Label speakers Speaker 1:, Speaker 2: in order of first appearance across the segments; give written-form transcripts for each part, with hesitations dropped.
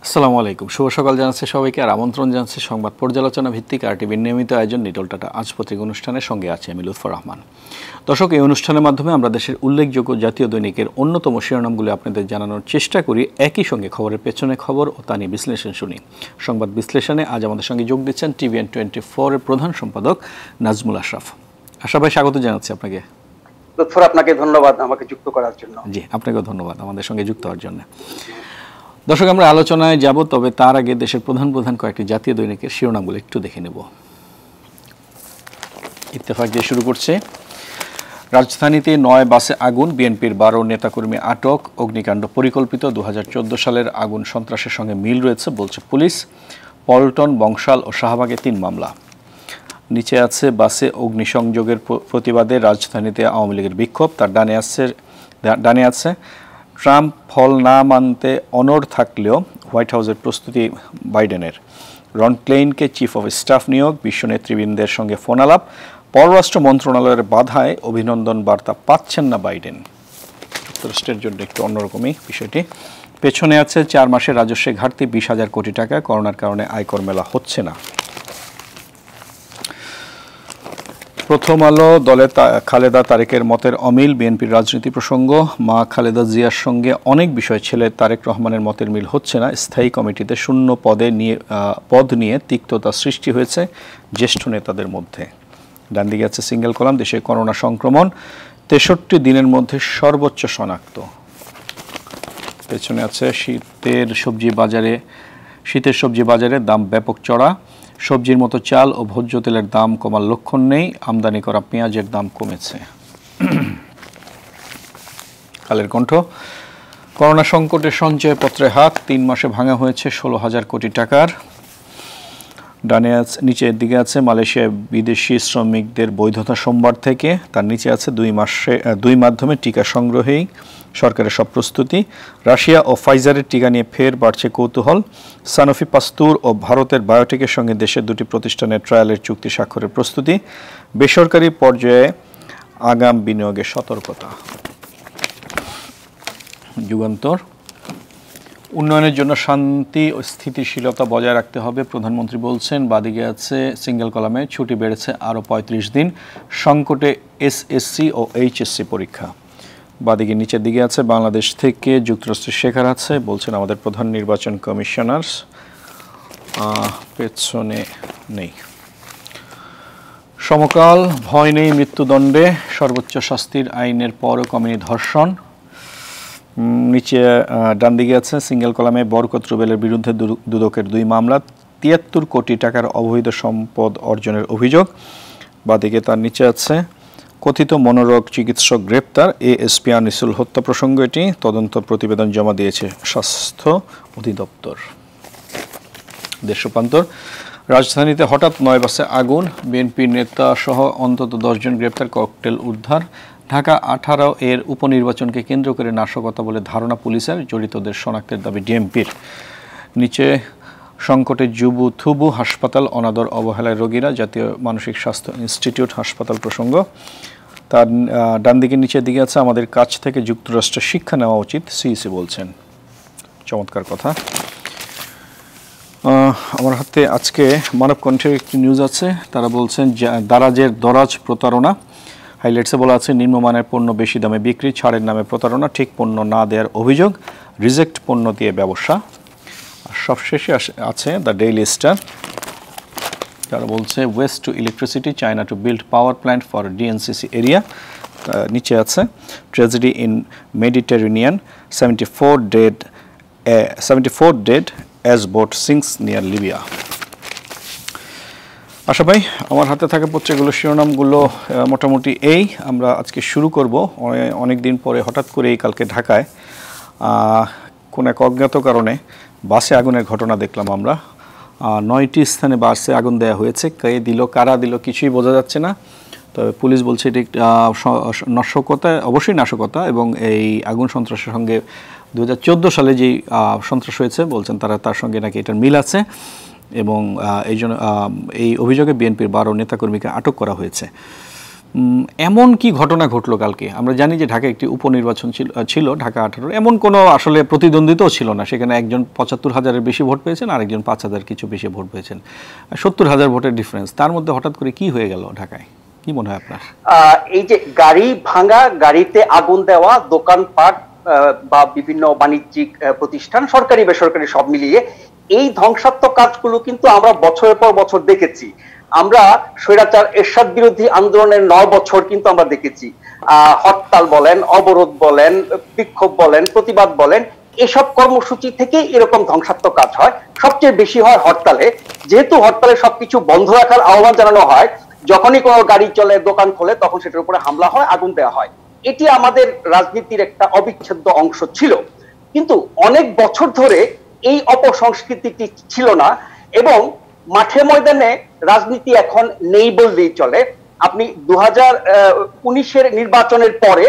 Speaker 1: আসসালামু আলাইকুম, শুভ সকাল জানাচ্ছি সবাইকে আর আমন্ত্রণ জানাচ্ছি সংবাদ পর্যালোচনা ভিত্তিক আরটিভির নিয়মিত আয়োজন নিটল টাটা আজ পত্রিকা অনুষ্ঠানের সঙ্গে আছে আমি লুৎফর রহমান। দর্শক, এই অনুষ্ঠানের মাধ্যমে আমরা দেশের উল্লেখযোগ্য জাতীয় দৈনিকের অন্যতম শিরোনামগুলি আপনাদের জানানোর চেষ্টা করি, একই সঙ্গে খবরের পেছনে খবর ও তা নিয়ে বিশ্লেষণ শুনি। সংবাদ বিশ্লেষণে আজ আমাদের সঙ্গে যোগ দিচ্ছেন TVN24 এর প্রধান সম্পাদক নাজমুল আশরাফ। আশরাফ ভাই, স্বাগত জানাচ্ছি আপনাকে।
Speaker 2: লুৎফর, আপনাকে ধন্যবাদ আমাকে যুক্ত করার জন্য।
Speaker 1: জি, আপনাকেও ধন্যবাদ আমাদের সঙ্গে যুক্ত হওয়ার জন্য। দর্শক, আমরা আলোচনায় যাব, তবে তার আগে দেশের প্রধান প্রধান কয়েকটি জাতীয় দৈনিকের শিরোনামগুলো একটু দেখে নেব। ইত্তেফাক দিয়ে শুরু করছে। রাজধানীতে 9 বাসে আগুন, বিএনপির 12 নেতাকর্মী আটক, অগ্নিকাণ্ড পরিকল্পিত, 2014 সালের আগুন সন্ত্রাসের সঙ্গে মিল রয়েছে বলছে পুলিশ। পল্টন, বংশাল ও শাহবাগে 3 মামলা। নিচে আছে বাসে অগ্নিসংযোগের প্রতিবাদে রাজধানীতে আওয়ামী লীগের বিক্ষোভ, তার ডানে আছে ট্রাম্প ফল না মানতে অনড় থাকলেও হোয়াইট হাউসের প্রস্তুতি বাইডেনের। রন ক্লেইনকে চিফ অফ স্টাফ নিয়োগ, বিশ্ব নেতৃবৃন্দের সঙ্গে ফোন আলাপ, পররাষ্ট্র মন্ত্রণালয়ের বাধায় অভিনন্দন বার্তা পাচ্ছেন না বাইডেন। যুক্তরাষ্ট্রের জন্য একটু অন্যরকমই বিষয়টি। পেছনে আছে 4 মাসের রাজস্বে ঘাটতি 20,000 কোটি টাকা, করোনার কারণে আয়কর মেলা হচ্ছে না। প্রথম আলো, দলে খালেদা তারেকের মতের অমিল, বিএনপির রাজনীতি প্রসঙ্গ। মা খালেদা জিয়ার সঙ্গে অনেক বিষয় ছেলে তারেক রহমানের মতের মিল হচ্ছে না, স্থায়ী কমিটিতে শূন্য পদ নিয়ে তিক্ততা সৃষ্টি হয়েছে জ্যেষ্ঠ নেতাদের মধ্যে। ডান দিকে আছে সিঙ্গেল কলাম, দেশে করোনা সংক্রমণ 63 দিনের মধ্যে সর্বোচ্চ শনাক্ত। পেছনে আছে শীতের সবজি বাজারে দাম ব্যাপক চড়া, সবজির মতো চাল ও ভোজ্য তেলের দাম কমার লক্ষণ নেই, আমদানি করা পেঁয়াজের দাম কমেছে। কালের কণ্ঠ, করোনা সংকটে সঞ্চয়পত্রে হাত, 3 মাসে ভাঙা হয়েছে 16,000 কোটি টাকার। নিচের দিকে আছে মালয়েশিয়ায় বিদেশি শ্রমিকদের বৈধতা সোমবার থেকে, তার নিচে আছে 2 মাধ্যমে টিকা সংগ্রহেই সরকারের সব প্রস্তুতি। রাশিয়া ও ফাইজারের টিকা নিয়ে ফের বাড়ছে কৌতূহল। সানোফি পাস্তুর ও ভারতের বায়োটেকের সঙ্গে দেশের 2টি প্রতিষ্ঠানের ট্রায়ালের চুক্তি স্বাক্ষরের প্রস্তুতি। বেসরকারি পর্যায়ে আগাম বিনিয়োগের সতর্কতা। যুগান্তর, উন্নয়নের জন্য শান্তি ও স্থিতিশীলতা বজায় রাখতে হবে, প্রধানমন্ত্রী বলছেন। বাদিকে আছে সিঙ্গেল কলামে, ছুটি বেড়েছে আরও 35 দিন, সংকটে SSC ও HSC পরীক্ষা। বাদিকে নিচের দিকে আছে বাংলাদেশ থেকে যুক্তরাষ্ট্রের শেখার আছে, বলছেন আমাদের প্রধান নির্বাচন কমিশনার। পেছনে নেই। সমকাল, ভয় নেই মৃত্যুদণ্ডে, সর্বোচ্চ শাস্তির আইনের পরও কমেনি ধর্ষণ। নিচে ডান দিকে আছে সিঙ্গেল কলামে বরকত রুবেলের বিরুদ্ধে দুদকের 2 মামলা, 73 কোটি টাকার অবৈধ সম্পদ অর্জনের অভিযোগ। বাদিকে তার নিচে আছে কথিত মনোরোগ চিকিৎসক গ্রেপ্তার, ASP আনিসুল হত্যা প্রসঙ্গ, এটি তদন্ত প্রতিবেদন জমা দিয়েছে স্বাস্থ্য অধিদপ্তর। দেশ রূপান্তর, রাজধানীতে হঠাৎ 9 বাসে আগুন, বিএনপির নেতা সহ অন্তত 10 জন গ্রেপ্তার, ককটেল উদ্ধার। ঢাকা 18 এর উপনির্বাচনকে কেন্দ্র করে নাশকতা বলে ধারণা পুলিশের, জড়িতদের শনাক্তের দাবি ডিএমপির। নিচে সংকটে থুবু হাসপাতাল, অনাদর অবহেলায় রোগীরা, জাতীয় মানসিক স্বাস্থ্য ইনস্টিটিউট হাসপাতাল প্রসঙ্গ। তার ডান দিকে নিচের দিকে আছে আমাদের কাছ থেকে যুক্তরাষ্ট্রে শিক্ষা নেওয়া উচিত, সিইসি বলছেন। চমৎকার কথা। আমার হাতে আজকে মানবকণ্ঠের একটি নিউজ আছে, তারা বলছেন দারাজের দরাজ প্রতারণা। হাইলাইটসে বলা আছে নিম্নমানের পণ্য বেশি দামে বিক্রি, ছাড়ের নামে প্রতারণা, ঠিক পণ্য না দেওয়ার অভিযোগ, রিজেক্ট পণ্য দিয়ে ব্যবসা। আর সবশেষে আছে দ্য ডেইলি স্টার, তারা বলছে waste to electricity, China to build power plant for DNCC area. নিচে আছে tragedy in Mediterranean, 74 dead as boat sinks near Libya. আশা ভাই, আমার হাতে থাকা পত্রিকাগুলোর শিরোনামগুলো মোটামুটি এই। আমরা আজকে শুরু করব অনেক দিন পরে, হঠাৎ করেই কালকে ঢাকায় কোন এক অজ্ঞাত কারণে বাসে আগুনের ঘটনা দেখলাম আমরা। 9টি স্থানে বাসে আগুন দেওয়া হয়েছে, কে দিল কারা দিল কিছুই বোঝা যাচ্ছে না। তবে পুলিশ বলছে এটি নাশকতা, অবশ্যই নাশকতা, এবং এই আগুন সন্ত্রাসের সঙ্গে 2014 সালে যেই সন্ত্রাস হয়েছে বলছেন তার সঙ্গে নাকি এটার মিল আছে, এবং এই অভিযোগে বিএনপির 12 নেতাকর্মীকে আটক করা হয়েছে। এমন কি ঘটনা ঘটলো কালকে? আমরা জানি যে ঢাকা একটি উপনির্বাচন ছিল ঢাকা 18, এমন কোনো আসলে প্রতিদ্বন্দ্বিতাও ছিল না, সেখানে একজন ৭৫,০০০-এর বেশি ভোট পেয়েছেন, আরেকজন ৫,০০০ কিছু বেশি ভোট পেয়েছেন, ৭০,০০০ ভোটের ডিফারেন্স। তার মধ্যে হঠাৎ করে কি হয়ে গেল ঢাকায়, কি মনে হয় আপনার?
Speaker 2: এই যে গাড়ি ভাঙা, গাড়িতে আগুন দেওয়া, দোকানপাট বা বিভিন্ন বাণিজ্যিক প্রতিষ্ঠান, সরকারি বেসরকারি সব মিলিয়ে এই ধ্বংসাত্মক কাজগুলো কিন্তু আমরা বছরের পর বছর দেখেছি। আমরা স্বৈরাচার এরশাদ বিরোধী আন্দোলনের ৯ বছর কিন্তু আমরা দেখেছি। হরতাল বলেন, অবরোধ বলেন, বিক্ষোভ বলেন, প্রতিবাদ বলেন, এসব কর্মসূচি থেকে এরকম ধ্বংসাত্মক কাজ হয়। সবচেয়ে বেশি হয় হরতালে। যেহেতু হরতালে সবকিছু বন্ধ রাখার আহ্বান জানানো হয়, যখনই কোনো গাড়ি চলে, দোকান খোলে, তখন সেটার উপরে হামলা হয়, আগুন দেওয়া হয়। এটি আমাদের রাজনীতির একটা অবিচ্ছেদ্য অংশ ছিল। কিন্তু অনেক বছর ধরে এই অপসংস্কৃতিটি ছিল না, এবং মাঠে ময়দানে রাজনীতি এখন নেই বললেই চলে। আপনি 2019-এর নির্বাচনের পরে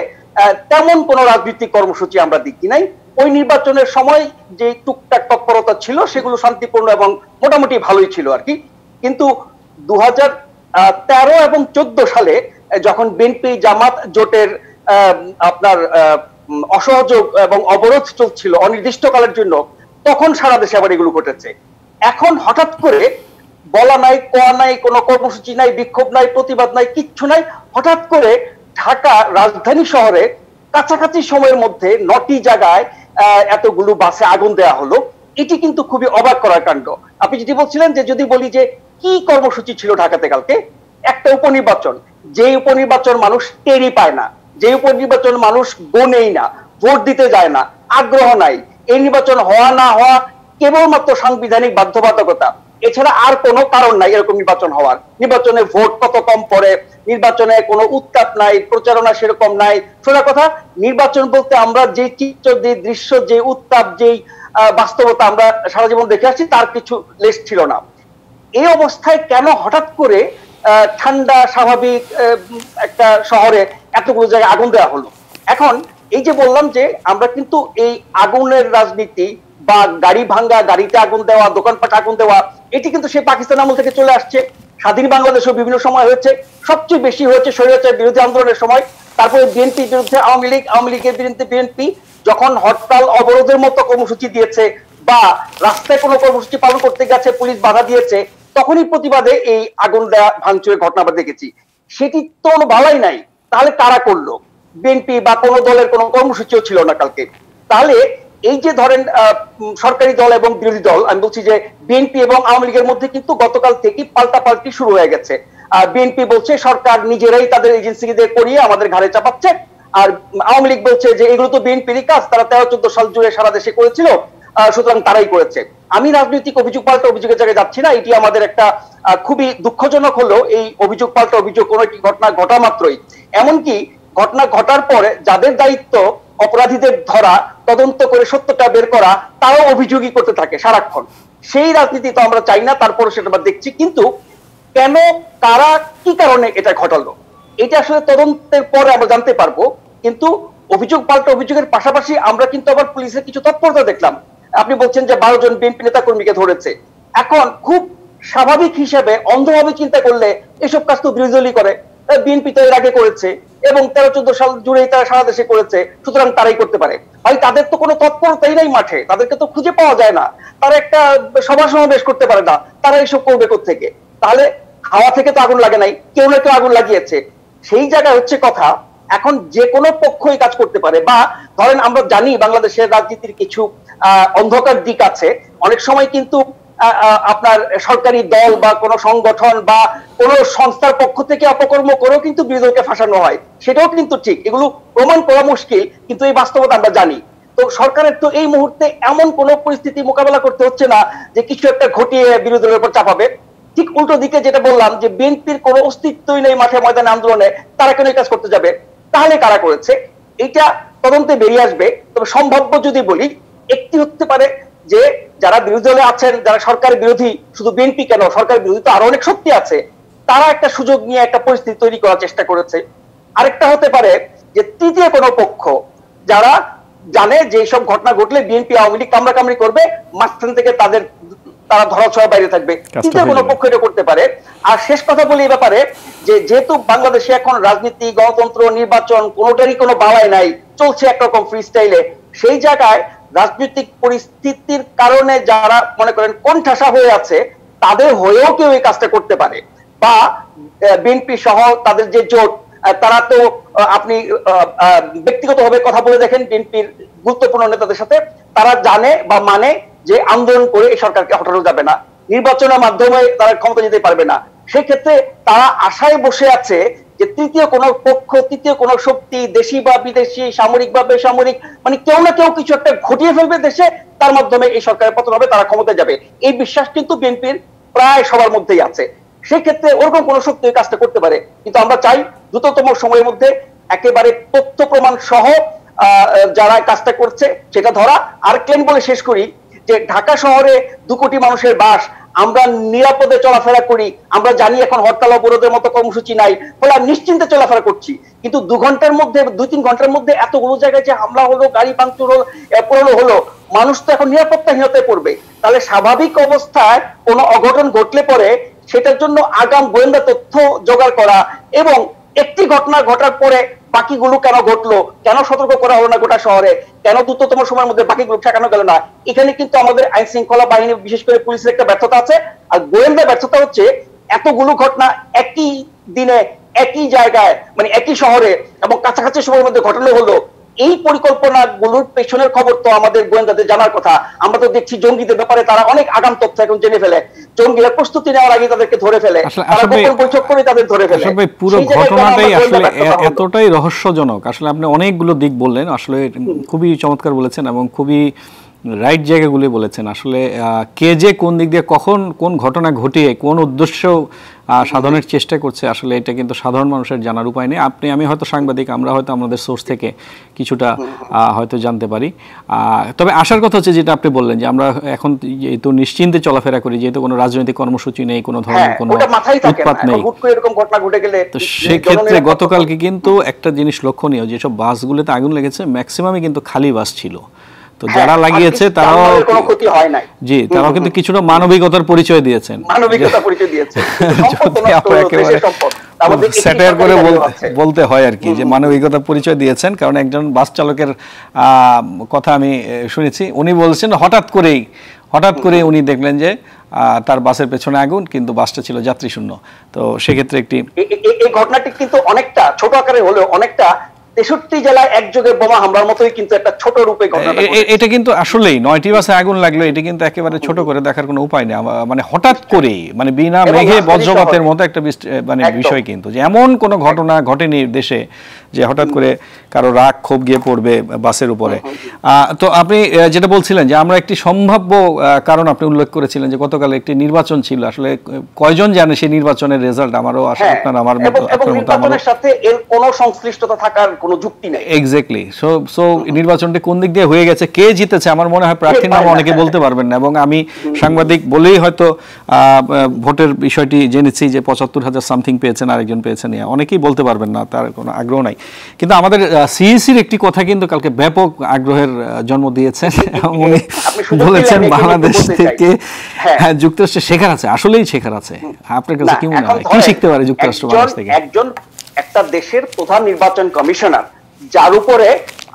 Speaker 2: তেমন কোনো রাজনৈতিক কর্মসূচি আমরা দেখি নাই। ওই নির্বাচনের সময় যে টুকটাক তৎপরতা ছিল সেগুলো শান্তিপূর্ণ এবং মোটামুটি ভালোই ছিল আর কি। কিন্তু 2013 এবং 14 সালে যখন বিএনপি জামাত জোটের আপনার অসহযোগ এবং অবরোধ চলছিল অনির্দিষ্টকালের জন্য, তখন সারা দেশে আবার এগুলো ঘটেছে। এখন হঠাৎ করে বলা নাই, কোয়া নাই, কোনো কর্মসূচি নাই, বিক্ষোভ নাই, প্রতিবাদ নাই, কিচ্ছু নাই, হঠাৎ করে ঢাকা রাজধানী শহরে কাছাকাছি সময়ের মধ্যে 9টি জায়গায় এতগুলো বাসে আগুন দেওয়া হলো। এটি কিন্তু খুবই অবাক করার কাণ্ড। আপনি যেটি বলছিলেন, যে যদি বলি যে কি কর্মসূচি ছিল ঢাকাতে কালকে, একটা উপনির্বাচন, যে উপনির্বাচন মানুষ টেরই পায় না, যে উপনির্বাচন মানুষ গোনেই না, ভোট দিতে যায় না, আগ্রহ নাই, এই নির্বাচন হওয়া না হওয়া কেবলমাত্র সাংবিধানিক বাধ্যবাধকতা, এছাড়া আর কোনো কারণ নাই এরকম নির্বাচন হওয়ার। নির্বাচনে ভোট কত কম পড়ে, নির্বাচনে কোনো উত্তাপ নাই, প্রচারণা সেরকম নাই। সোজা কথা, নির্বাচন বলতে আমরা যে চিত্র, যে দৃশ্য, যে উত্তাপ, যেই বাস্তবতা আমরা সারা জীবন দেখে আসছি, তার কিছু লেশ ছিল না। এই অবস্থায় কেন হঠাৎ করে ঠান্ডা স্বাভাবিক একটা শহরে এতগুলো জায়গায় আগুন দেওয়া হলো? এখন এই যে বললাম যে আমরা কিন্তু এই আগুনের রাজনীতি বা গাড়ি ভাঙ্গা, গাড়িতে আগুন দেওয়া, দোকানপাট আগুন দেওয়া, এটি কিন্তু সে পাকিস্তান আমল থেকে চলে আসছে। স্বাধীন বাংলাদেশেও বিভিন্ন সময় হয়েছে, সবচেয়ে বেশি হয়েছে স্বৈরাচার বিরোধী আন্দোলনের সময়। তারপরে বিএনপির বিরুদ্ধে আওয়ামী লীগ, আওয়ামী লীগের বিরুদ্ধে বিএনপি যখন হরতাল অবরোধের মতো কর্মসূচি দিয়েছে বা রাস্তায় কোনো কর্মসূচি পালন করতে গেছে, পুলিশ বাধা দিয়েছে, তখনই প্রতিবাদে এই আগুন দেওয়া, ভাঙচুরের ঘটনা আমরা দেখেছি। সেটি তো ভালাই নাই। তাহলে কারা করলো? বিএনপি বা কোনো দলের কোনো কর্মসূচিও ছিল না কালকে। তাহলে এই যে ধরেন সরকারি দল এবং বিরোধী দল, আমি বলছি যে বিএনপি এবং আওয়ামী লীগের মধ্যে কিন্তু গতকাল থেকে পাল্টাপাল্টি শুরু হয়ে গেছে। বিএনপি বলছে সরকার নিজেরাই তাদের এজেন্সিদের করিয়ে আমাদের ঘাড়ে চাপাচ্ছে, আর আওয়ামী লীগ বলছে যে এগুলো তো বিএনপিরই কাজ, তারা 13-14 সাল জুড়ে সারা দেশে করেছিল, সুতরাং তারাই করেছে। আমি রাজনৈতিক অভিযোগ পাল্টা অভিযোগের জায়গায় যাচ্ছি না, এটি আমাদের একটা খুবই দুঃখজনক হলো এই অভিযোগ পাল্টা অভিযোগ কোনো একটি ঘটনা ঘটা মাত্রই। এমনকি ঘটনা ঘটার পরে যাদের দায়িত্ব অপরাধীদের ধরা, তদন্ত করে সত্যটা বের করা, তারাও অভিযোগই করতে থাকে সারাক্ষণ। সেই রাজনীতি তো আমরা চাই না, তারপরে সেটা আমরা দেখছি। কিন্তু কেন, কারা, কি কারণে এটা ঘটালো, এটা আসলে তদন্তের পরে আমরা জানতে পারবো। কিন্তু অভিযোগ পাল্টা অভিযোগের পাশাপাশি আমরা কিন্তু আবার পুলিশের কিছু তৎপরতা দেখলাম। আপনি বলছেন যে 12 জন বিএনপি নেতা কর্মীকে ধরেছে। এখন খুব স্বাভাবিক হিসেবে অন্ধভাবে চিন্তা করলে এসব কাজ তো বিরোধী দলই করে। বিএনপি তো এর আগে করেছে এবং 13-14 সাল জুড়েই তারা সারা দেশে করেছে, সুতরাং তারাই করতে পারে। ভাই, তাদের তো কোনো তৎপরতাই নাই মাঠে, তাদেরকে তো খুঁজে পাওয়া যায় না, তারা একটা সভা সমাবেশ করতে পারে না, তারা এইসব করবে কোত্থেকে? তাহলে হাওয়া থেকে তো আগুন লাগে নাই, কেউ না কেউ আগুন লাগিয়েছে। সেই জায়গায় হচ্ছে কথা, এখন যে কোনো পক্ষই কাজ করতে পারে। বা ধরেন আমরা জানি বাংলাদেশের রাজনীতির কিছু অন্ধকার দিক আছে। অনেক সময় কিন্তু আপনার সরকারি দল বা কোনো সংগঠন বা কোনো সংস্থার পক্ষ থেকে অপকর্ম করেও কিন্তু বিরোধীকে ফাঁসানো হয়, সেটাও কিন্তু ঠিক। এগুলো প্রমাণ করা মুশকিল, কিন্তু এই বাস্তবতা আমরা জানি। তো সরকারের তো এই মুহূর্তে এমন কোন পরিস্থিতি মোকাবেলা করতে হচ্ছে না যে কিছু একটা ঘটিয়ে বিরোধীদের উপর চাপাবে। ঠিক উল্টো দিকে যেটা বললাম যে বিএনপির কোনো অস্তিত্বই নেই মাঠে ময়দানে আন্দোলনে, তারা কেন এই কাজ করতে যাবে? তাহলে কারা করেছে এটা তদন্তে বেরিয়ে আসবে। তবে সম্ভাব্য যদি বলি, একটি হতে পারে যে যারা বিরোধী দলে আছেন, যারা সরকার বিরোধী, শুধু বিএনপি কেন, সরকার বিরোধী তো আরো অনেক শক্তি আছে, তারা একটা সুযোগ নিয়ে একটা পরিস্থিতি তৈরি করার চেষ্টা করেছে। আরেকটা হতে পারে যে তৃতীয় কোনো পক্ষ, যারা জানে যে সব ঘটনা ঘটলে বিএনপি আওয়ামী লীগ কামড়াকামড়ি করবে, মাঝখান থেকে তাদের তারা ধরাছোঁয়ার বাইরে থাকবে। তৃতীয় কোনো পক্ষ এটা করতে পারে। আর শেষ কথা বলি এই ব্যাপারে, যে যেহেতু বাংলাদেশে এখন রাজনীতি, গণতন্ত্র, নির্বাচন কোনোটারই কোনো বালাই নাই, চলছে একরকম ফ্রি স্টাইলে, সেই জায়গায় রাজনৈতিক পরিস্থিতির কারণে যারা মনে করেন কোণঠাসা হয়ে আছে, তাদের হয়েও কেউ এই কাজটা করতে পারে। বা বিএনপি সহ তাদের যে জোট, তারা তো আপনি ব্যক্তিগতভাবে কথা বলে দেখেন বিএনপির গুরুত্বপূর্ণ নেতাদের সাথে, তারা জানে বা মানে যে আন্দোলন করে এই সরকারকে হটানো যাবে না, নির্বাচনের মাধ্যমে তারা ক্ষমতা যেতে পারবে না। সেক্ষেত্রে তারা আশায় বসে আছে যে তৃতীয় কোন পক্ষ, তৃতীয় কোন শক্তি, দেশি বা বিদেশি, সামরিক বা বেসামরিক, মানে কেউ না কেউ কিছু একটা ঘটিয়ে ফেলবে দেশে, তার মাধ্যমে এই সরকারের পতন হবে, তারা ক্ষমতায় যাবে। এই বিশ্বাস কিন্তু বিএনপির প্রায় সবার মধ্যেই আছে। সেক্ষেত্রে ওরকম কোন শক্তি এই কাজটা করতে পারে, কিন্তু আমরা চাই দ্রুততম সময়ের মধ্যে একেবারে তথ্য প্রমাণ সহ যারা কাজটা করছে সেটা ধরা। আর ক্লেম বলে শেষ করি যে ঢাকা শহরে 2 কোটি মানুষের বাস, আমরা নিরাপদে চলাফেরা করি, আমরা জানি এখন হরতাল অবরোধের মতো কর্মসূচি নাই, ফলে আমরা নিশ্চিন্তে চলাফেরা করছি। কিন্তু 2 ঘন্টার মধ্যে, 2-3 ঘন্টার মধ্যে এতগুলো জায়গায় যে হামলা হলো, গাড়ি ভাঙচুর হলো, মানুষ তো এখন নিরাপত্তাহীনতায় পড়বে। তাহলে স্বাভাবিক অবস্থায় কোনো অঘটন ঘটলে পরে সেটার জন্য আগাম গোয়েন্দা তথ্য জোগাড় করা, এবং একটি ঘটনা ঘটার পরে বাকিগুলো কেন ঘটলো, কেন সতর্ক করা হলো না গোটা শহরে, কেন দ্রুততম সময়ের মধ্যে বাকিগুলো ঠেকানো গেল না, এখানে কিন্তু আমাদের আইন শৃঙ্খলা বাহিনী, বিশেষ করে পুলিশের একটা ব্যর্থতা আছে। আর গোয়েন্দা ব্যর্থতা হচ্ছে এতগুলো ঘটনা একই দিনে, একই জায়গায়, মানে একই শহরে এবং কাছাকাছি সময়ের মধ্যে ঘটানো হলো। এই পরিকল্পনা গুলোর পেছনের খবর তো আমাদের গোয়েন্দাদের জানার কথা। আমরা তো দেখছি জঙ্গিদের ব্যাপারে তারা অনেক আগাম তথ্য এখন জেনে ফেলে, জঙ্গিরা প্রস্তুতি নেওয়ার আগে তাদেরকে ধরে ফেলে, তারা গোপন বৈঠক করে তাদের ধরে ফেলে।
Speaker 1: পুরো ঘটনাটাই আসলে এতটাই রহস্যজনক। আসলে আপনি অনেকগুলো দিক বললেন, আসলে খুবই চমৎকার বলেছেন এবং খুবই রাইট জায়গাগুলি বলেছেন। আসলে কে যে কোন দিক দিয়ে কখন কোন ঘটনা ঘটিয়ে কোন উদ্দেশ্য সাধনের চেষ্টা করছে, আসলে এটা কিন্তু সাধারণ মানুষের জানার উপায় নেই। আমি হয়তো সাংবাদিক, আমরা হয়তো আমাদের সোর্স থেকে কিছুটা হয়তো জানতে পারি। তবে আসার কথা হচ্ছে যেটা আপনি বললেন যে আমরা এখন যেহেতু নিশ্চিন্তে চলাফেরা করি, যেহেতু কোনো রাজনৈতিক কর্মসূচি নেই, কোনো ধরনের কোনো উৎপাত নেই, তো সেক্ষেত্রে গতকালকে কিন্তু একটা জিনিস লক্ষণীয়, যেসব বাসগুলোতে আগুন লেগেছে ম্যাক্সিমামই কিন্তু খালি বাস ছিল। তো যারা লাগিয়েছে তারাও কোনো ক্ষতি হয় নাই, জি, তারাও কিন্তু কিছুটা মানবিকতার পরিচয় দিয়েছেন, স্যাটায়ার করে বলতে হয় আর কি, যে মানবিকতার পরিচয় দিয়েছেন। কারণ একজন বাস চালকের কথা আমি শুনেছি, উনি বলছেন হঠাৎ করেই উনি দেখলেন যে তার বাসের পেছনে আগুন, কিন্তু বাসটা ছিল যাত্রী শূন্য। তো সেক্ষেত্রে এই
Speaker 2: ঘটনাটি কিন্তু অনেকটা ছোট আকারে হলেও অনেকটা 63 জেলায় একযোগে বোমা হামলার মতোই কিন্তু একটা ছোট রূপে ঘটনা।
Speaker 1: এটা কিন্তু আসলেই 9টি বাসে আগুন লাগলো, এটা কিন্তু একেবারে ছোট করে দেখার কোনো উপায় নেই। মানে হঠাৎ করেই, মানে বিনা মেঘে বজ্রপাতের মতো একটা মানে বিষয়, কিন্তু যে এমন কোনো ঘটনা ঘটেনি দেশে যে হঠাৎ করে কারো রাগ ক্ষোভ গিয়ে পড়বে বাসের উপরে। তো আপনি যেটা বলছিলেন যে আমরা একটি সম্ভাব্য কারণ আপনি উল্লেখ করেছিলেন যে গতকাল একটি নির্বাচন ছিল, আসলে কয়জন জানে সেই নির্বাচনের রেজাল্ট? আমারও আসলে আপনার আমার
Speaker 2: নির্বাচনের সাথে এর কোনো সংশ্লিষ্টতা থাকার কোনো যুক্তি নেই।
Speaker 1: এক্স্যাক্টলি। সো নির্বাচনটি কোন দিক দিয়ে হয়ে গেছে, কে জিতেছে, আমার মনে হয় প্রার্থীর নাম অনেকে বলতে পারবেন না। এবং আমি সাংবাদিক বলেই হয়তো ভোটের বিষয়টি জেনেছি যে 75,000 সামথিং পেয়েছেন, আরেকজন পেয়েছেন, অনেকেই বলতে পারবেন না, তার কোনো আগ্রহ নাই। কিন্তু আমাদের সিইসির একটি কথা কিন্তু কালকে ব্যাপক আগ্রহের জন্ম দিয়েছেন। উনি বলেছেন বাংলাদেশ থেকে যুক্তরাষ্ট্রে শেখার আছে, আসলেই শেখার আছে। আপনার কাছে কি মনে হয়, কি শিখতে পারে যুক্তরাষ্ট্র বাংলাদেশ থেকে?
Speaker 2: একটা দেশের প্রধান নির্বাচন কমিশনার, যার উপরে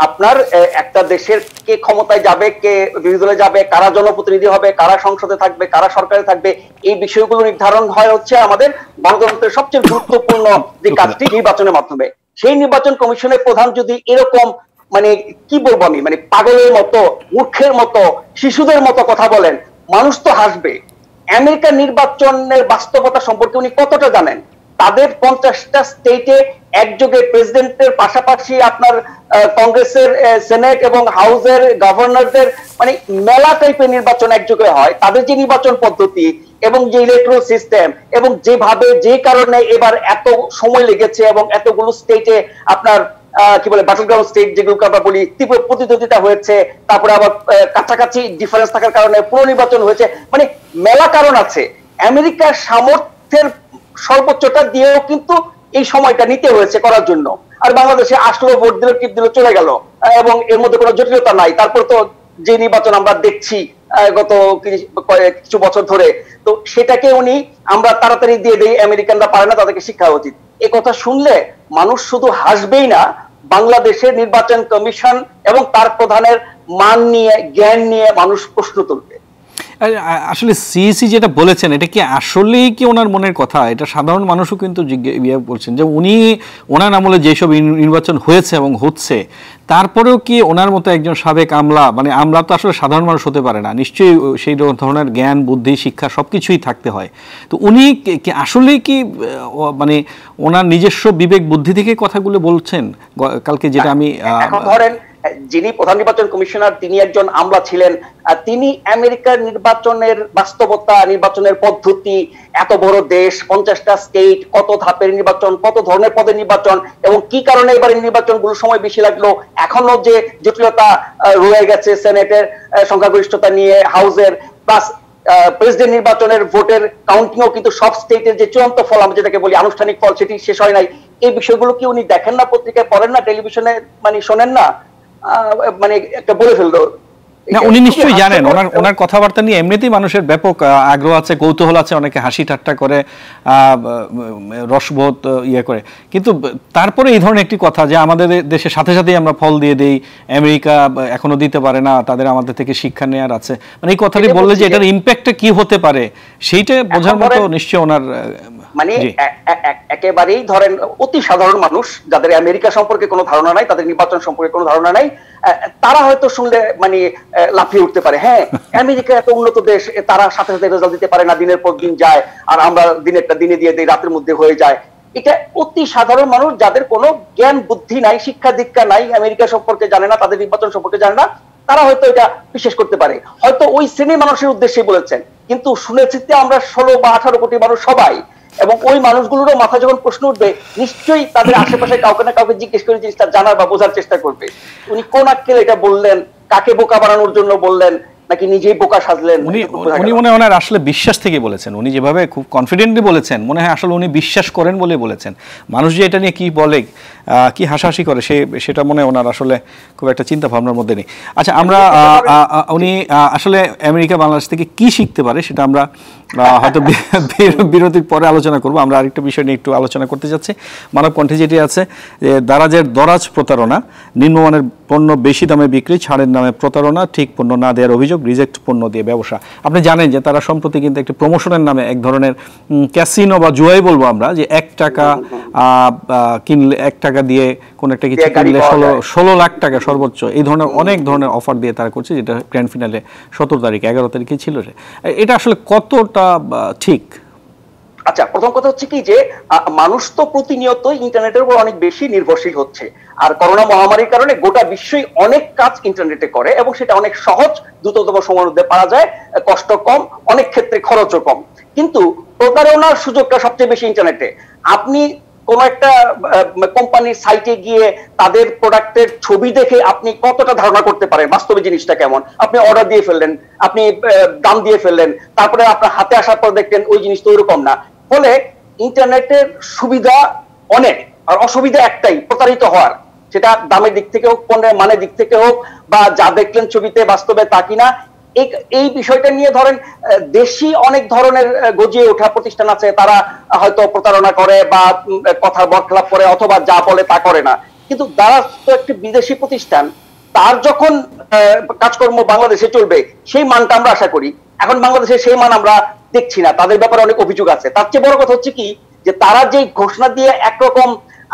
Speaker 2: আপনার একটা দেশের কে ক্ষমতায় যাবে, কে বিরোধী দলে যাবে, কারা জনপ্রতিনিধি হবে, কারা সংসদে থাকবে, কারা সরকারে থাকবে, এই বিষয়গুলো নির্ধারণ হয় হচ্ছে আমাদের গণতন্ত্রের সবচেয়ে গুরুত্বপূর্ণ যে কাজটি নির্বাচনের মাধ্যমে। সেই নির্বাচন কমিশনের প্রধান যদি এরকম, মানে কি বলবো আমি, মানে পাগলের মতো, মূর্খের মতো, শিশুদের মতো কথা বলেন, মানুষ তো হাসবে। আমেরিকার নির্বাচনের বাস্তবতা সম্পর্কে উনি কতটা জানেন? তাদের 50টা স্টেটে একযোগে প্রেসিডেন্টের পাশাপাশি আপনার কংগ্রেসের সেনেট এবং হাউসের গভর্নরদের, মানে মেলা টাইপের নির্বাচন একযোগে হয়। তাদের যে নির্বাচন পদ্ধতি এবং যে ইলেকট্রাল সিস্টেম, এবং যেভাবে, যে কারণে এবার এত সময় লেগেছে এবং এতগুলো স্টেটে আপনার কি বলে ব্যাটল গ্রাউন্ড স্টেট যেগুলোকে আমরা বলি, তীব্র প্রতিদ্বন্দ্বিতা হয়েছে, তারপরে আবার কাছাকাছি ডিফারেন্স থাকার কারণে পুরো নির্বাচন হয়েছে, মানে মেলা কারণ আছে। আমেরিকার সামর্থ্যের সর্বোচ্চটা দিয়েও কিন্তু এই সময়টা নিতে হয়েছে করার জন্য। আর বাংলাদেশে আসলো, ভোট দিল, টিপ দিল, চলে গেল, এবং এর মধ্যে কোনো জটিলতা নাই। তারপর তো যে নির্বাচন আমরা দেখছি গত কিছু বছর ধরে। তো সেটাকে উনি আমরা তাড়াতাড়ি দিয়ে দেই, আমেরিকানরা পারে না, তাদেরকে শিক্ষা উচিত। এ কথা শুনলে মানুষ শুধু হাসবেই না, বাংলাদেশের নির্বাচন কমিশন এবং তার প্রধানের মান নিয়ে, জ্ঞান নিয়ে মানুষ প্রশ্ন তুলবে।
Speaker 1: আসলে সিইসি যেটা বলেছেন এটা কি আসলেই কি ওনার মনের কথা? এটা সাধারণ মানুষও কিন্তু বলছেন যে ওনার আমলে যেসব নির্বাচন হয়েছে এবং হচ্ছে, তারপরেও কি ওনার মতো একজন সাবেক আমলা, মানে আমলা তো আসলে সাধারণ মানুষ হতে পারে না, নিশ্চয়ই সেই ধরনের জ্ঞান, বুদ্ধি, শিক্ষা সবকিছুই থাকতে হয়। তো উনি কি আসলেই কি মানে ওনার নিজস্ব বিবেক বুদ্ধি থেকে কথাগুলো বলছেন কালকে? যেটা আমি
Speaker 2: ধরেন, যিনি প্রধান নির্বাচন কমিশনার তিনি একজন আমলা ছিলেন, তিনি আমেরিকার নির্বাচনের বাস্তবতা, নির্বাচনের পদ্ধতি, এত বড় দেশ, 50টা স্টেট, কত ধাপের নির্বাচন, কত ধরনের পদের নির্বাচন, এবং কি কারণে এবারে নির্বাচনগুলো সময় বেশি লাগলো, এখনো যে জটিলতা রয়ে গেছে সেনেটের সংখ্যাগরিষ্ঠতা নিয়ে, হাউসের, প্লাস প্রেসিডেন্ট নির্বাচনের ভোটের কাউন্টিংও কিন্তু সব স্টেটের যে চূড়ান্ত ফল, আমরা যেটাকে বলি আনুষ্ঠানিক ফল, সেটি শেষ হয় নাই। এই বিষয়গুলো কি উনি দেখেন না, পত্রিকায় পড়েন না, টেলিভিশনে মানে শোনেন না? মানে একটা বলে ফেললো
Speaker 1: না, উনি নিশ্চয়ই জানেন। ওনার কথাবার্তা নিয়ে এমনিতেই মানুষের ব্যাপক আগ্রহ আছে, কৌতূহল আছে, অনেকে হাসি ঠাট্টা করে, রসবোধ করে। কিন্তু তারপরে এই ধরনের একটি কথা যে আমাদের দেশের সাথে সাথেই আমরা ফল দিয়ে দেই, আমেরিকা এখনো দিতে পারে না, তাদের আমাদের থেকে শিক্ষা নেওয়ার আছে, মানে এই কথাটি বললে যে এটার ইম্প্যাক্টটা কি হতে পারে সেইটা বোঝার মতো নিশ্চয়ই ওনার
Speaker 2: মানে একেবারেই ধরেন অতি সাধারণ মানুষ যাদের আমেরিকা সম্পর্কে কোনো ধারণা নাই, তাদের নির্বাচন সম্পর্কে কোনো ধারণা নাই, তারা হয়তো শুনলে মানে লাফিয়ে উঠতে পারে। হ্যাঁ, আমেরিকা এত উন্নত দেশ, তারা সাথে সাথে রেজাল্ট দিতে পারে না, দিনের পর দিন যায়, আর আমরা দিনেরটা দিনে দিয়ে দিই, রাতের মধ্যে হয়ে যায়। এটা অতি সাধারণ মানুষ যাদের কোনো জ্ঞান বুদ্ধি নাই, শিক্ষা দীক্ষা নাই, আমেরিকা সম্পর্কে জানে না, তাদের নির্বাচন সম্পর্কে জানে না, তারা হয়তো এটা বিশ্বাস করতে পারে, হয়তো ওই শ্রেণীর মানুষের উদ্দেশ্যে বলেছেন। কিন্তু শুনেছি আমরা 16 বা 18 কোটি মানুষ সবাই, এবং ওই মানুষগুলোরও মাথা যখন প্রশ্ন উঠবে, নিশ্চয়ই তাদের আশেপাশে কাউকে না কাউকে জিজ্ঞেস করে জিনিসটা জানার বা বোঝার চেষ্টা করবে। উনি কোন আক্কেলে এটা বললেন, কাকে বোকা বানানোর জন্য বললেন, নাকি নিজেই বোকা সাজলেন?
Speaker 1: উনি মনে হয় ওনার আসলে বিশ্বাস থেকে বলেছেন। উনি যেভাবে খুব কনফিডেন্টলি বলেছেন, মনে হয় আসলে উনি বিশ্বাস করেন বলে বলেছেন। মানুষ যে এটা নিয়ে কি বলে, কি হাসাহাসি করে, সেটা মনে হয় ওনার আসলে খুব একটা চিন্তা ভাবনার মধ্যে নেই। আচ্ছা, আমরা উনি আসলে আমেরিকা বাংলাদেশ থেকে কি শিখতে পারে সেটা আমরা হয়তো বিরতির পরে আলোচনা করব। আমরা আরেকটা বিষয় নিয়ে একটু আলোচনা করতে যাচ্ছি। মানব কণ্ঠে যেটি আছে, দারাজের দরাজ প্রতারণা, নিম্নমানের পণ্য বেশি দামে বিক্রি, ছাড়ের নামে প্রতারণা, ঠিক পণ্য না দেওয়ার অভিযোগ, রিজেক্ট পণ্য দিয়ে ব্যবসা। আপনি জানেন যে তারা সম্প্রতি কিন্তু একটি প্রমোশনের নামে এক ধরনের ক্যাসিনো বা জুয়াই বলবো আমরা, যে 1 টাকা কিনলে, 1 টাকা দিয়ে কোন একটা কিছু কিনলে 16 লাখ টাকা সর্বোচ্চ, এই ধরনের অনেক ধরনের অফার দিয়ে তারা করছে, যেটা গ্র্যান্ড ফিনালে 17 তারিখ 11 তারিখে ছিল। এটা আসলে কতটা ঠিক?
Speaker 2: আচ্ছা, প্রথম কথা হচ্ছে কি যে মানুষ তো প্রতিনিয়ত ইন্টারনেটের উপর অনেক বেশি নির্ভরশীল হচ্ছে, আর করোনা মহামারীর কারণে গোটা বিশ্বই অনেক কাজ ইন্টারনেটে করে, এবং সেটা অনেক সহজ, দ্রুততম সময়ের মধ্যে পাওয়া যায়, কষ্ট কম, অনেক ক্ষেত্রে খরচও কম। কিন্তু প্রতারণার সুযোগটা সবচেয়ে বেশি ইন্টারনেটে। আপনি কোন একটা কোম্পানির সাইটে গিয়ে তাদের প্রোডাক্টের ছবি দেখে আপনি কতটা ধারণা করতে পারেন বাস্তবে জিনিসটা কেমন। আপনি অর্ডার দিয়ে ফেললেন, আপনি দাম দিয়ে ফেললেন, তারপরে আপনার হাতে আসার পর দেখলেন ওই জিনিস তো ওইরকম না। ফলে ইন্টারনেটের সুবিধা অনেক, আর অসুবিধা একটাই, প্রতারিত হওয়ার। সেটা দামের দিক থেকে হোক, পণ্যের মানের দিক থেকে হোক, বা যা দেখলেন ছবিতে বাস্তবে তা কিনা। এই বিষয়টা নিয়ে ধরেন দেশি অনেক ধরনের গজিয়ে ওঠা প্রতিষ্ঠান আছে, তারা হয়তো প্রতারণা করে বা কথার বরখেলাপ করে, অথবা যা বলে তা করে না। কিন্তু দারাজ তো একটি বিদেশি প্রতিষ্ঠান, তার যখন কাজকর্ম বাংলাদেশে চলবে সেই মানটা আমরা আশা করি। এখন বাংলাদেশে সেই মান আমরা দেখছি না, তাদের ব্যাপারে অনেক অভিযোগ আছে। তার চেয়ে বড় কথা হচ্ছে কি যে তারা যে ঘোষণা দিয়ে একরকম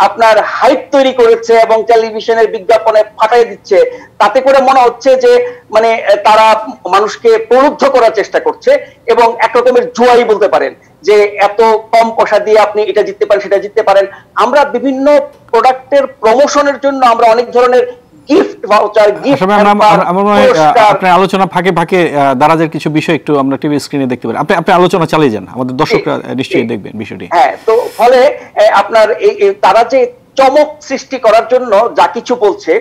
Speaker 2: আপনার হাইপ তৈরি করেছে এবং টেলিভিশনের বিজ্ঞাপনে ফাটাই দিচ্ছে, তাতে করে মনে হচ্ছে যে মানে তারা মানুষকে প্রলুব্ধ করার চেষ্টা করছে, এবং একরকমের জুয়াই বলতে পারেন, যে এত কম পয়সা দিয়ে আপনি এটা জিততে পারেন, সেটা জিততে পারেন। আমরা বিভিন্ন প্রোডাক্টের প্রমোশনের জন্য আমরা অনেক ধরনের গিফট ভাউচার, গিফট,
Speaker 1: আপনার আলোচনা ফাঁকে ফাঁকে দারাজের কিছু বিষয় একটু আমরা টিভি স্ক্রিনে দেখতে পারি। আপনি আলোচনা চালিয়ে যান, আমাদের দর্শকরা নিশ্চয়ই দেখবেন বিষয়টি।
Speaker 2: হ্যাঁ, তো ফলে আপনার তারা যে চমক সৃষ্টি করার জন্য যা কিছু বলছে,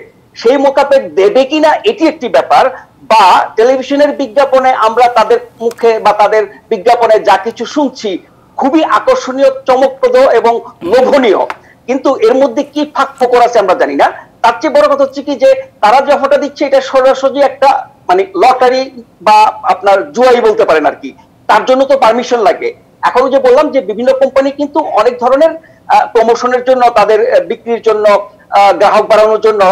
Speaker 2: সেই মোকাবেলা দেবে কিনা এটি একটি ব্যাপার। বা টেলিভিশনের বিজ্ঞাপনে আমরা তাদের মুখে বা তাদের বিজ্ঞাপনে যা কিছু শুনছি খুবই আকর্ষণীয়, চমকপ্রদ এবং লোভনীয়, কিন্তু এর মধ্যে কি ফাঁক ফোকর আছে আমরা জানি না। তার চেয়ে বড় কথা হচ্ছে কি যে তারা যে অফারটা দিচ্ছে এটা সরাসরি একটা মানে লটারি বা আপনার জুয়াই বলতে পারেন আর কি, তার জন্য তো পারমিশন লাগে। এখন যে বললাম যে বিভিন্ন কোম্পানি কিন্তু অনেক ধরনের প্রমোশনের জন্য, তাদের বিক্রির জন্য, গ্রাহক বাড়ানোর জন্য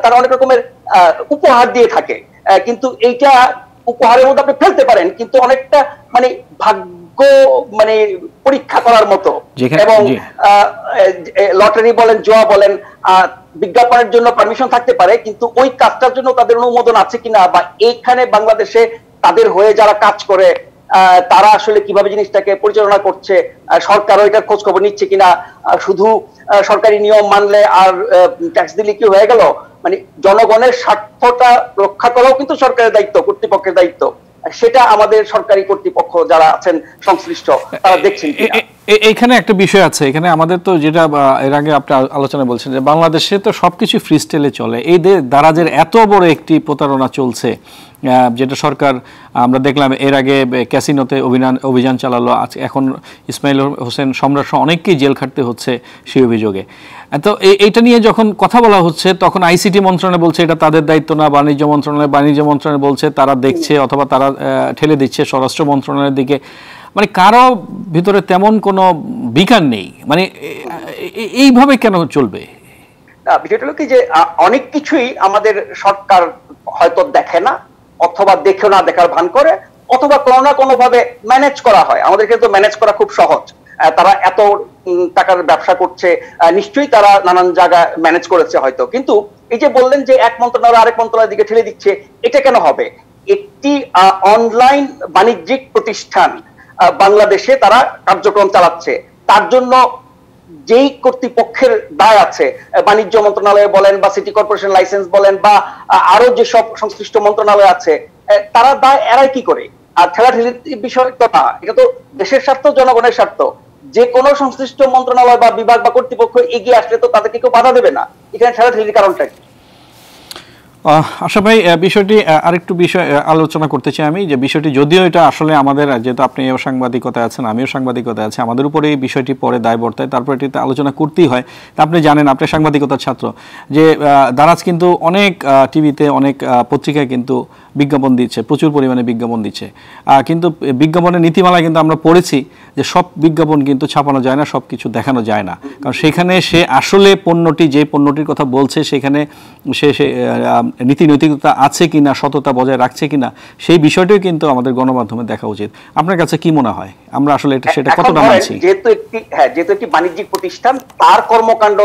Speaker 2: তারা অনেক রকমের উপহার দিয়ে থাকে, কিন্তু এইটা উপহারের মধ্যে আপনি ফেলতে পারেন, কিন্তু অনেকটা মানে ভাগ্য মানে পরীক্ষা করার মতো। এবং লটারি বলেন, জুয়া বলেন, বিজ্ঞাপনের জন্য পারমিশন থাকতে পারে, কিন্তু ওই কাজটার জন্য তাদের অনুমোদন আছে কিনা, বা এইখানে বাংলাদেশে তাদের হয়ে যারা কাজ করে তারা আসলে কিভাবে জিনিসটাকে পরিচালনা করছে, সরকার ওইটার খোঁজ খবর নিচ্ছে কিনা, শুধু সরকারি নিয়ম মানলে আর ট্যাক্স দিলে কি হয়ে গেল, মানে জনগণের স্বার্থটা রক্ষা করাও কিন্তু সরকারের দায়িত্ব, কর্তৃপক্ষের দায়িত্ব। সেটা আমাদের সরকারি কর্তৃপক্ষ যারা আছেন সংশ্লিষ্ট তারা দেখছেন।
Speaker 1: এইখানে একটা বিষয় আছে, এখানে আমাদের তো যেটা এর আগে আপনি আলোচনা বলছেন যে বাংলাদেশে তো সবকিছু ফ্রি স্টাইলে চলে, এই দারাজের এত বড় একটি প্রতারণা চলছে, যেটা সরকার আমরা দেখলাম এর আগে ক্যাসিনোতে অভিযান চালালো, এখন ইসমাইল হোসেন সম্রাট সহ অনেককেই জেল খাটতে হচ্ছে সেই অভিযোগে। তো এইটা নিয়ে যখন কথা বলা হচ্ছে তখন আইসিটি মন্ত্রণালয় বলছে এটা তাদের দায়িত্ব না, বাণিজ্য মন্ত্রণালয় বলছে তারা দেখছে অথবা তারা ঠেলে দিচ্ছে স্বরাষ্ট্র মন্ত্রণালয়ের দিকে। মানে কারো ভিতরে তেমন কোনো বিকার নেই, মানে এইভাবে কেন চলবে?
Speaker 2: বিষয়টা হলো কি যে অনেক কিছুই আমাদের সরকার হয়তো দেখে না, অথবা দেখেও না দেখার ভান করে, অথবা কোনো না কোনো ভাবে ম্যানেজ করা হয়। আমাদের কিন্তু ম্যানেজ করা খুব সহজ, তারা এত টাকার ব্যবসা করছে, নিশ্চয়ই তারা নানান জায়গায় ম্যানেজ করেছে হয়তো। কিন্তু এই যে বললেন যে এক মন্ত্রণালয় আরেক মন্ত্রণালয়ের দিকে ঠেলে দিচ্ছে, এটা কেন হবে? একটি অনলাইন বাণিজ্যিক প্রতিষ্ঠান বাংলাদেশে তারা কার্যক্রম চালাচ্ছে, তার জন্য যেই কর্তৃপক্ষের দায় আছে, বাণিজ্য মন্ত্রণালয় বলেন বা সিটি কর্পোরেশন লাইসেন্স বলেন বা আরো যেসব সংশ্লিষ্ট মন্ত্রণালয় আছে, তারা দায় এড়ায় কি করে? আর ঠেলাঠেলির বিষয় তো না, এটা তো দেশের স্বার্থ, জনগণের স্বার্থ। যে কোনো সংশ্লিষ্ট মন্ত্রণালয় বা বিভাগ বা কর্তৃপক্ষ এগিয়ে আসলে তো তাদেরকে কেউ বাধা দেবে না, এখানে ঠেলাঠেলির কারণটা কি?
Speaker 1: আশা ভাই, বিষয়টি আরেকটু বিষয় আলোচনা করতে চাই আমি, যে বিষয়টি যদিও এটা আসলে আমাদের, যেহেতু আপনিও সাংবাদিকতা আছেন আমিও সাংবাদিকতা আছে, আমাদের উপরে এই বিষয়টি পরে দায় বর্তায়, তারপর এটিতে আলোচনা করতেই হয়। তা আপনি জানেন, আপনি সাংবাদিকতার ছাত্র, যে দারাজ কিন্তু অনেক টিভিতে অনেক পত্রিকায় কিন্তু বিজ্ঞাপন দিচ্ছে, প্রচুর পরিমাণে বিজ্ঞাপন দিচ্ছে, কিন্তু বিজ্ঞাপনের নীতিমালা কিন্তু আমরা পড়েছি যে সব বিজ্ঞাপন কিন্তু ছাপানো যায় না, সব কিছু দেখানো যায় না, কারণ সেখানে সে আসলে পণ্যটি, যে পণ্যটির কথা বলছে সেখানে সে নীতি নৈতিকতা আছে কিনা, সততা বজায় রাখছে কিনা, সেই বিষয়টিও কিন্তু আমাদের গণমাধ্যমে দেখা উচিত। আপনার কাছে কি মনে হয় আমরা আসলে সেটা কতটা মানছি?
Speaker 2: যেহেতু একটি বাণিজ্যিক প্রতিষ্ঠান, তার কর্মকাণ্ড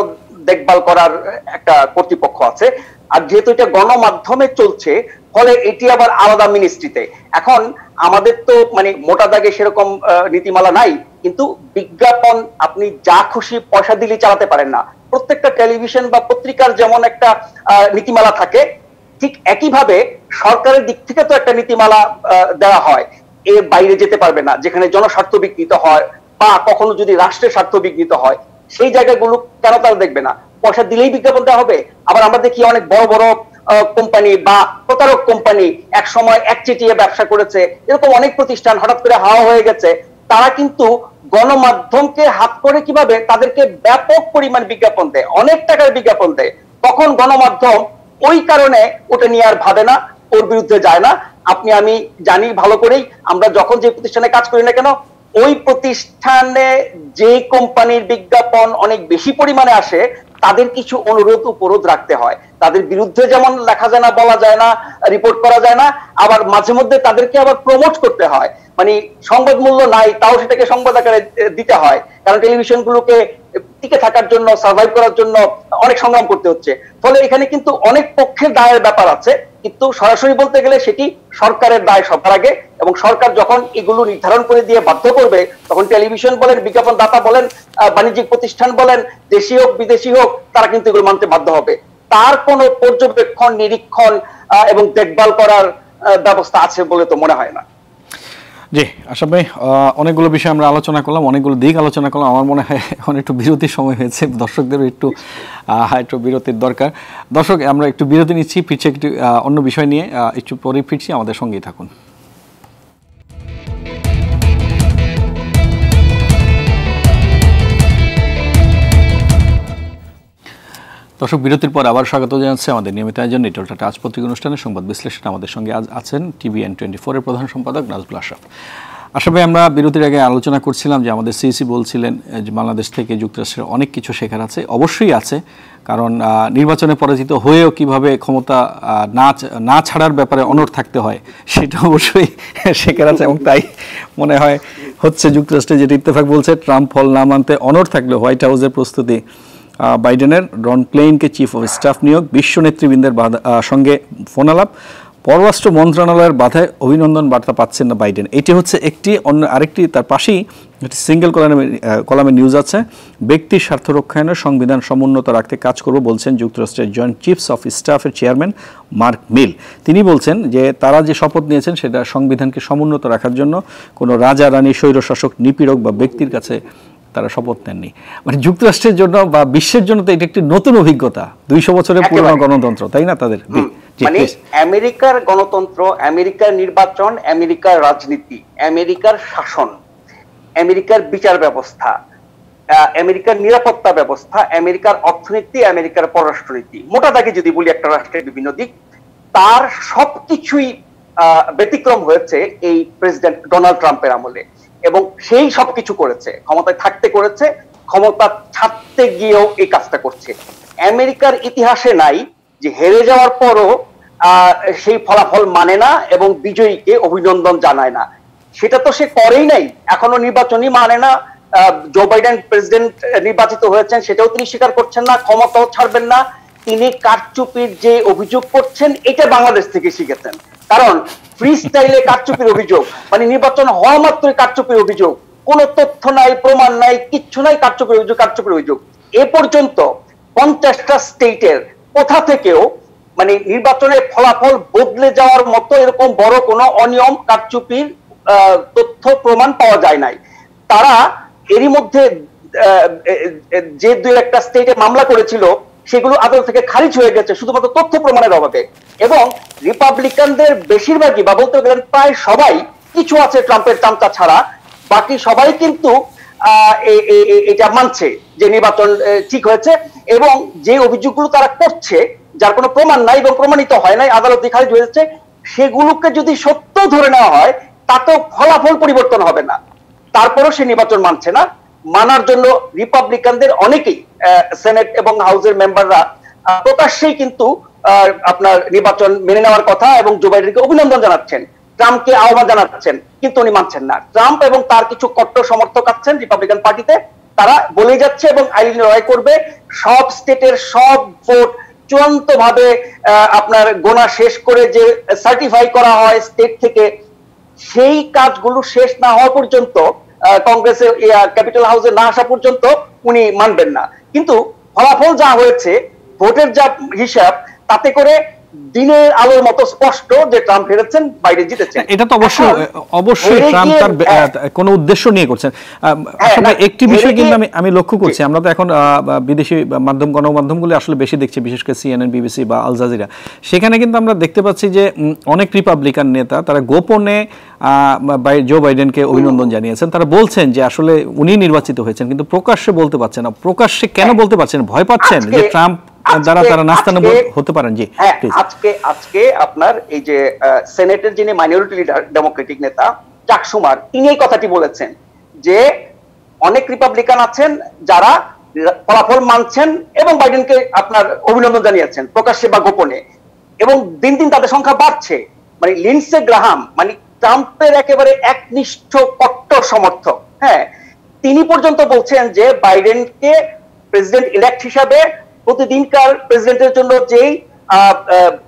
Speaker 2: দেখভাল করার একটা কর্তৃপক্ষ আছে, আর যেহেতু এটা গণমাধ্যমে চলছে, ফলে এটি আবার আলাদা মিনিস্ট্রিতে। এখন আমাদের তো মানে মোটা দাগে সেরকম নীতিমালা নাই, কিন্তু বিজ্ঞাপন আপনি যা খুশি পয়সা দিলে চালাতে পারেন না। প্রত্যেকটা টেলিভিশন বা পত্রিকার যেমন একটা নীতিমালা থাকে, ঠিক একইভাবে সরকারের দিক থেকে তো একটা নীতিমালা দেওয়া হয়, এর বাইরে যেতে পারবে না। যেখানে জনস্বার্থ বিঘ্নিত হয় বা কখনো যদি রাষ্ট্রের স্বার্থ বিঘ্নিত হয়, সেই জায়গাগুলো কেন তারা দেখবে না? পয়সা দিলেই বিজ্ঞাপন দেওয়া হবে? আবার আমরা দেখি অনেক বড় বড় কোম্পানি বা প্রতারক কোম্পানি এক সময় একচেটিয়া ব্যবসা করেছে, এরকম অনেক প্রতিষ্ঠান হঠাৎ করে হাওয়া হয়ে গেছে, তারা কিন্তু গণমাধ্যমকে হাত করে কিভাবে তাদেরকে ব্যাপক পরিমাণ বিজ্ঞাপন দেয়, অনেক টাকার বিজ্ঞাপন দেয়। তখন গণমাধ্যম ওই কারণে ওটা নিয়ে আর ভাবে না, ওর বিরুদ্ধে যায় না। আপনি আমি জানি ভালো করেই, আমরা যখন যে প্রতিষ্ঠানে কাজ করি না কেন, ওই প্রতিষ্ঠানে যে কোম্পানির বিজ্ঞাপন অনেক বেশি পরিমাণে আসে, তাদের কিছু অনুরোধ উপরোধ রাখতে হয়। তাদের বিরুদ্ধে যেমন লেখা যায় না, বলা যায় না, রিপোর্ট করা যায় না, আবার মাঝে মধ্যে তাদেরকে আবার প্রমোট করতে হয়। মানে সংবাদ মূল্য নাই, তাও সেটাকে সংবাদ আকারে দিতে হয়, কারণ টেলিভিশন গুলোকে টিকে থাকার জন্য, সার্ভাইভ করার জন্য অনেক সংগ্রাম করতে হচ্ছে। ফলে এখানে কিন্তু অনেক পক্ষের দায়ের ব্যাপার আছে, কিন্তু সরাসরি বলতে গেলে সেটি সরকারের দায় সবার আগে। এবং সরকার যখন এগুলো নির্ধারণ করে দিয়ে বাধ্য করবে, তখন টেলিভিশন বলেন, বিজ্ঞাপন দাতা বলেন, বাণিজ্যিক প্রতিষ্ঠান বলেন, দেশি হোক বিদেশি হোক, তারা কিন্তু এগুলো মানতে বাধ্য হবে। তার কোনো পর্যবেক্ষণ, নিরীক্ষণ এবং দেখভাল করার ব্যবস্থা আছে বলে তো মনে হয় না।
Speaker 1: জি আশা ভাই, অনেকগুলো বিষয় আমরা আলোচনা করলাম, অনেকগুলো দিক আলোচনা করলাম। আমার মনে হয় এখন একটু বিরতির সময় হয়েছে, দর্শকদেরও একটু বিরতির দরকার। দর্শক, আমরা একটু বিরতি নিচ্ছি, ফিরছি একটু অন্য বিষয় নিয়ে, একটু পরে ফিরছি, আমাদের সঙ্গেই থাকুন। দর্শক, বিরতির পর আবার স্বাগত জানাচ্ছি আমাদের নিয়মিত আয়োজন নিটল টাটা আজ পত্রিকা অনুষ্ঠানে সংবাদ বিশ্লেষণ। আমাদের সঙ্গে আজ আছেন TVN24 এর প্রধান সম্পাদক নাজমুল আশরাফ। আশরাফ ভাই, আমরা বিরতির আগে আলোচনা করছিলাম যে আমাদের সিইসি বলছিলেন যে বাংলাদেশ থেকে যুক্তরাষ্ট্রের অনেক কিছু শেখার আছে। অবশ্যই আছে, কারণ নির্বাচনে পরাজিত হয়েও কিভাবে ক্ষমতা না ছাড়ার ব্যাপারে অনড় থাকতে হয় সেটা অবশ্যই শেখার আছে। এবং তাই মনে হয় হচ্ছে যুক্তরাষ্ট্রে যেটা ইত্তেফাক বলছে, ট্রাম্প ফল না মানতে অনড় থাকলে হোয়াইট হাউসের প্রস্তুতি বাইডেনের, রন ক্লেইনকে চিফ অফ স্টাফ নিয়োগ, বিশ্ব নেতৃবৃন্দের সঙ্গে ফোন আলাপ, পররাষ্ট্র মন্ত্রণালয়ের বাধায় অভিনন্দন বার্তা পাচ্ছেন না বাইডেন। এটি হচ্ছে একটি। অন্য আরেকটি তার পাশেই একটি সিঙ্গেল কলামে নিউজ আছে, ব্যক্তির স্বার্থ রক্ষায়নে সংবিধান সমুন্নত রাখতে কাজ করব বলছেন যুক্তরাষ্ট্রের জয়েন্ট চিফস অফ স্টাফের চেয়ারম্যান মার্ক মিল। তিনি বলছেন যে তারা যে শপথ নিয়েছেন সেটা সংবিধানকে সমুন্নত রাখার জন্য, কোনো রাজা রানী স্বৈরশাসক নিপীড়ক বা ব্যক্তির কাছে তারা শপথ নেননি। মানে যুক্তরাষ্ট্রের জন্য বা বিশ্বের জন্য তো এটা একটি নতুন অভিজ্ঞতা, 200 বছরের পুরনো গণতন্ত্র, তাই না তাদের?
Speaker 2: মানে আমেরিকার গণতন্ত্র, আমেরিকার নির্বাচন, আমেরিকার রাজনীতি, আমেরিকার শাসন, আমেরিকার বিচার ব্যবস্থা, আমেরিকার নিরাপত্তা ব্যবস্থা, আমেরিকার অর্থনীতি, আমেরিকার পররাষ্ট্রনীতি, মোটা দাগে যদি বলি একটা রাষ্ট্রের বিভিন্ন দিক, তার সবকিছুই ব্যতিক্রম হয়েছে এই প্রেসিডেন্ট ডোনাল্ড ট্রাম্পের আমলে। এবং সেই সবকিছু করেছে, ক্ষমতায় থাকতে করেছে, ক্ষমতা ছাড়তে গিয়েও এই কাজটা করছে। আমেরিকার ইতিহাসে নাই যে হেরে যাওয়ার পরও সেই ফলাফল মানে না এবং বিজয়ীকে অভিনন্দন জানায় না। সেটা তো সে করেই নাই, এখনো নির্বাচনই মানে না। জো বাইডেন প্রেসিডেন্ট নির্বাচিত হয়েছেন সেটাও তিনি স্বীকার করছেন না, ক্ষমতাও ছাড়বেন না। তিনি কারচুপির যে অভিযোগ করছেন এটা বাংলাদেশ থেকে শিখেছেন, কারণ ফ্রি স্টাইলে কারচুপির অভিযোগ, মানে নির্বাচন হওয়া মাত্রই কারচুপির অভিযোগ, কোন তথ্য নাই, প্রমাণ নাই, কিচ্ছু নাই, কারচুপির অভিযোগ, কারচুপির অভিযোগ। এ পর্যন্ত 50টা স্টেটের কোথা থেকেও মানে নির্বাচনের ফলাফল বদলে যাওয়ার মতো এরকম বড় কোনো অনিয়ম, কারচুপির তথ্য প্রমাণ পাওয়া যায় নাই। তারা এরই মধ্যে যে 2-1টা স্টেটে মামলা করেছিল সেগুলো আদালত থেকে খারিজ হয়ে গেছে শুধুমাত্র তথ্য প্রমাণের অভাবে। এবং রিপাবলিকানদের বেশিরভাগই বা বলতে গেলেন প্রায় সবাই, কিছু আছে ট্রাম্পের চামচা ছাড়া, বাকি সবাই কিন্তু এটা মানছে যে নির্বাচন ঠিক হয়েছে। এবং যে অভিযোগগুলো তারা করছে যার কোনো প্রমাণ নাই এবং প্রমাণিত হয় নাই, আদালতে খারিজ হয়ে যাচ্ছে, সেগুলোকে যদি সত্য ধরে নেওয়া হয় তাতেও ফলাফল পরিবর্তন হবে না। তারপরও সে নির্বাচন মানছে না। মানার জন্য রিপাবলিকানদের অনেকেই, সেনেট এবং হাউসের মেম্বাররা প্রকাশ্যেই কিন্তু আপনার নির্বাচন মেনে নেওয়ার কথা এবং জো বাইডেনকে অভিনন্দন জানাচ্ছেন, ট্রাম্পকে আহ্বান জানাচ্ছেন, কিন্তু উনি মানছেন না। ট্রাম্প এবং তার কিছু কট্টর সমর্থক আছেন রিপাবলিকান পার্টিতে, তারা বলে যাচ্ছে এবং আইন লড়াই করবে সব স্টেটের সব ভোট চূড়ান্ত ভাবে আপনার গোনা শেষ করে যে সার্টিফাই করা হয় স্টেট থেকে, সেই কাজগুলো শেষ না হওয়া পর্যন্ত, কংগ্রেসের ক্যাপিটাল হাউসে না আসা পর্যন্ত উনি মানবেন না। কিন্তু ফলাফল যা হয়েছে, ভোটের যা হিসাব, তাতে করে দিনের আলোর মতো স্পষ্ট যে ট্রাম্প হেরেছেন, বাইডেন জিতেছেন।
Speaker 1: এটা তো অবশ্যই ট্রাম্প তার কোনো উদ্দেশ্য নিয়ে করছেন। আসলে একটি বিষয় কিন্তু আমি লক্ষ্য করছি, আমরা তো এখন বিদেশি গণমাধ্যমগুলো আসলে বেশি দেখছি, বিশেষ করে CNN, BBC বা আল জাজিরা। সেখানে কিন্তু আমরা দেখতে পাচ্ছি যে অনেক রিপাবলিকান নেতা তারা গোপনে জো বাইডেনকে অভিনন্দন জানিয়েছেন। তারা বলছেন যে আসলে উনি নির্বাচিত হয়েছেন, কিন্তু প্রকাশ্যে বলতে পারছেন না। প্রকাশ্যে কেন বলতে পারছেন? ভয় পাচ্ছেন যে ট্রাম্প দ্বারা তারা নাস্তানাবুদ হতে পারেন। জি,
Speaker 2: আজকে আপনার এই যে সেনেটের যিনি মাইনরিটি লিডার ডেমোক্রেটিক নেতা চাক শুমার, তিনি এই কথাটি বলেছেন যে অনেক রিপাবলিকান আছেন যারা ফলাফল মানছেন এবং বাইডেনকে আপনার অভিনন্দন জানিয়েছেন প্রকাশ্যে বা গোপনে, এবং দিন দিন তাদের সংখ্যা বাড়ছে। মানে লিন্ডসে গ্রাহাম, মানে ট্রাম্পের একেবারে একনিষ্ঠ কট্টর সমর্থক, হ্যাঁ, তিনি পর্যন্ত বলছেন যে বাইডেনকে প্রেসিডেন্ট ইলেক্ট হিসাবে প্রতিদিনকার প্রেসিডেন্টের জন্য যেই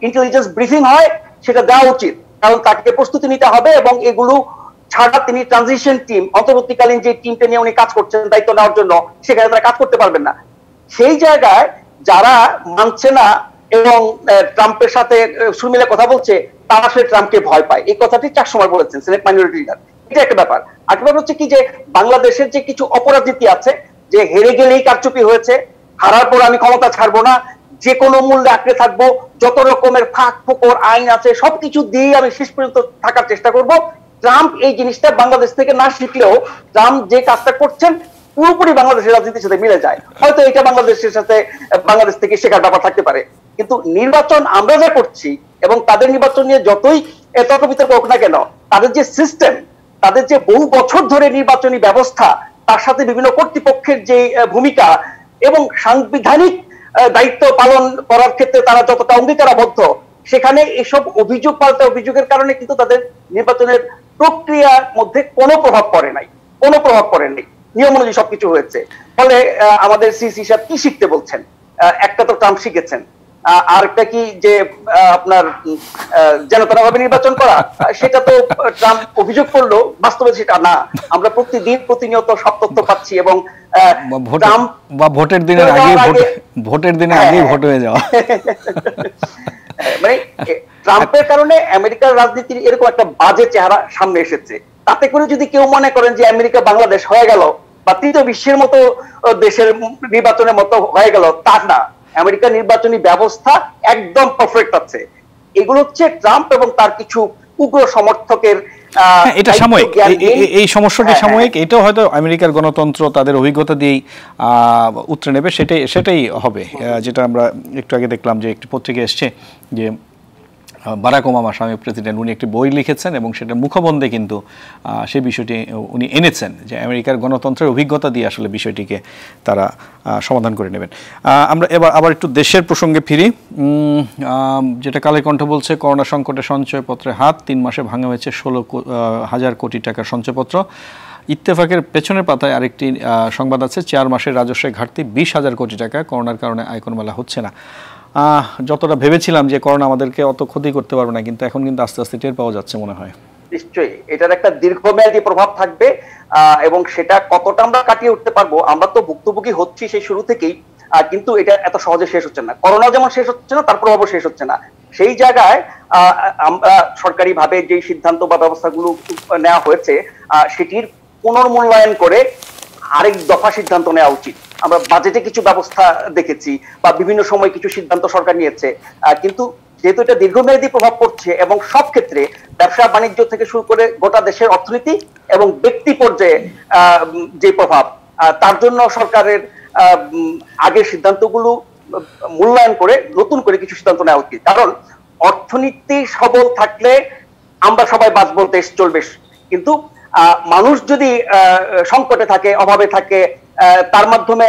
Speaker 2: ইন্টেলিজেন্স ব্রিফিং হয় সেটা দেওয়া উচিত, কারণ তাকে প্রস্তুতি নিতে হবে এবং এগুলো ছাড়া তিনি ট্রানজিশন টিম, অন্তর্বর্তীকালীন যে টিমটা নিয়ে উনি কাজ করছেন দায়িত্ব নেওয়ার জন্য, সেখানে তারা কাজ করতে পারবেন না। সেই জায়গায় যারা মানছে না এবং ট্রাম্পের সাথে সুর মিলে কথা বলছে, তারা আসলে ট্রাম্পকে ভয় পায়। এই কথাটি চার সময় বলেছেন সিনেট মাইনরিটি লিডার। এটা একটা ব্যাপার। আর ব্যাপার হচ্ছে কি যে বাংলাদেশের যে কিছু অপরাজনীতি আছে, যে হেরে গেলেই কারচুপি হয়েছে, হারার পর আমি ক্ষমতা ছাড়বো না, যে কোনো মূল্যে আঁকড়ে থাকবো, যত রকমের ফাঁক ফোকর আইন আছে সবকিছু দিয়ে আমি শেষ পর্যন্ত থাকার চেষ্টা করব। ট্রাম্প এই জিনিসটা বাংলাদেশ থেকে না শিখলেও ট্রাম্প যে কাজটা করছেন পুরোপুরি বাংলাদেশের রাজনীতির সাথে মিলে যায়, হয়তো এটা বাংলাদেশের সাথে বাংলাদেশ থেকে শেখার ব্যাপার থাকতে পারে। কিন্তু নির্বাচন আমরা যা করছি এবং তাদের নির্বাচন নিয়ে যতই তর্ক বিতর্ক হোক না কেন, তাদের যে সিস্টেম, তাদের যে বহু বছর ধরে নির্বাচনী ব্যবস্থা, তার সাথে বিভিন্ন কর্তৃপক্ষের যে ভূমিকা এবং সাংবিধানিক দায়িত্ব পালন করার ক্ষেত্রে তারা যতটা অঙ্গীকারাবদ্ধ, সেখানে এসব অভিযোগ পাল্টা অভিযোগের কারণে কিন্তু তাদের নির্বাচনের প্রক্রিয়ার মধ্যে কোনো প্রভাব পড়ে নাই, কোনো প্রভাব পড়েনি, নিয়ম অনুযায়ী সবকিছু হয়েছে। ফলে আমাদের সিসি সাহেব কি শিখতে বলছেন? একটা তো ট্রাম্প শিখেছেন, আরেকটা কি যে আপনার যেন ভাবে নির্বাচন করা, সেটা তো ট্রাম্প অভিযোগ করলো, বাস্তবে সেটা না। আমরা প্রতিদিন প্রতিনিয়ত সব তথ্য পাচ্ছি এবং
Speaker 1: ভোটের দিনের আগে ভোট হয়ে যাওয়া
Speaker 2: মানে ট্রাম্পের কারণে আমেরিকার রাজনীতির এরকম একটা বাজে চেহারা সামনে এসেছে। তাতে করে যদি কেউ মনে করেন যে আমেরিকা বাংলাদেশ হয়ে গেল বা তৃতীয় বিশ্বের মতো দেশের নির্বাচনের মতো হয়ে গেল, তা না। আমেরিকার নির্বাচনী ব্যবস্থা একদম পারফেক্ট আছে। এগুলো হচ্ছে ট্রাম্প এবং তার কিছু উগ্র সমর্থকের
Speaker 1: এটা সাময়িক, এই সমস্যাটি সাময়িক। এটাও হয়তো আমেরিকার গণতন্ত্র তাদের অভিজ্ঞতা দিয়েই উতরে নেবে, সেটাই হবে। যেটা আমরা একটু আগে দেখলাম যে একটি পত্রিকা এসছে যে বারাক ওবামা সাবেক প্রেসিডেন্ট, উনি একটি বই লিখেছেন এবং সেটা মুখবন্ধে কিন্তু সেই বিষয়টি উনি এনেছেন যে আমেরিকার গণতন্ত্রের অভিজ্ঞতা দিয়ে আসলে বিষয়টিকে তারা সমাধান করে নেবেন। আমরা এবার আবার একটু দেশের প্রসঙ্গে ফিরি, যেটা কালের কণ্ঠ বলছে করোনা সংকটে সঞ্চয়পত্রে হাত, 3 মাসে ভাঙা হয়েছে 16,000 কোটি টাকার সঞ্চয়পত্র। ইত্তেফাকের পেছনের পাতায় আরেকটি সংবাদ আছে, 4 মাসের রাজস্বের ঘাটতি 20,000 কোটি টাকা, করোনার কারণে আয়কর মেলা হচ্ছে না। যতটা ভেবেছিলাম যে করোনা আমাদেরকে অত ক্ষতি করতে পারবে না, কিন্তু এখন কিন্তু আস্তে আস্তে টের পাওয়া যাচ্ছে মনে হয়।
Speaker 2: নিশ্চয়ই এটার একটা দীর্ঘমেয়াদী প্রভাব থাকবে এবং সেটা কতটা আমরা কাটিয়ে উঠতে পারবো। আমরা তো ভুক্তভোগী হচ্ছি সেই শুরু থেকেই, কিন্তু এটা এত সহজে শেষ হচ্ছে না। করোনা যেমন শেষ হচ্ছে না, তার প্রভাবও শেষ হচ্ছে না। সেই জায়গায় আমরা সরকারি ভাবে যে সিদ্ধান্ত বা ব্যবস্থাগুলো নেওয়া হয়েছে সেটির পুনর্মূল্যায়ন করে আরেক দফা সিদ্ধান্ত নেওয়া উচিত। আমরা বাজেটে কিছু ব্যবস্থা দেখেছি বা বিভিন্ন সময় কিছু সিদ্ধান্ত সরকার নিয়েছে, কিন্তু যেহেতু এটা দীর্ঘমেয়াদী প্রভাব পড়ছে এবং সব ক্ষেত্রে ব্যবসা বাণিজ্য থেকে শুরু করে গোটা দেশের অর্থনীতি এবং ব্যক্তি পর্যায়ে যে প্রভাব, তার জন্য সরকারের আগের সিদ্ধান্তগুলো মূল্যায়ন করে নতুন করে কিছু সিদ্ধান্ত নেওয়া উচিত। কারণ অর্থনীতি সবল থাকলে আমরা সবাই বাঁচবো, দেশ চলবে। কিন্তু মানুষ যদি সংকটে থাকে, অভাবে থাকে, তার মাধ্যমে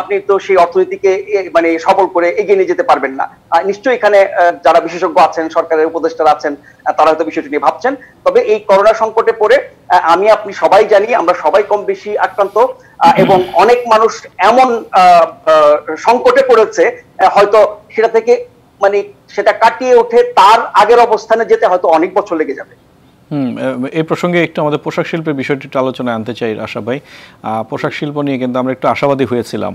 Speaker 2: আপনি তো সেই অর্থনীতিকে মানে সবল করে এগিয়ে নিয়ে যেতে পারবেন না। নিশ্চয়ই এখানে যারা বিশেষজ্ঞ আছেন, সরকারের উপদেষ্টারা আছেন, তারা হয়তো বিষয়টি নিয়ে ভাবছেন। তবে এই করোনা সংকটে পড়ে আমি আপনি সবাই জানি, আমরা সবাই কম বেশি আক্রান্ত এবং অনেক মানুষ এমন সংকটে পড়েছে হয়তো সেটা থেকে মানে সেটা কাটিয়ে উঠে তার আগের অবস্থানে যেতে হয়তো অনেক বছর লেগে যাবে।
Speaker 1: এই প্রসঙ্গে একটু আমাদের পোশাক শিল্পের বিষয়টি একটু আলোচনায় আনতে চাই আশা ভাই। পোশাক শিল্প নিয়ে কিন্তু আমরা একটু আশাবাদী হয়েছিলাম।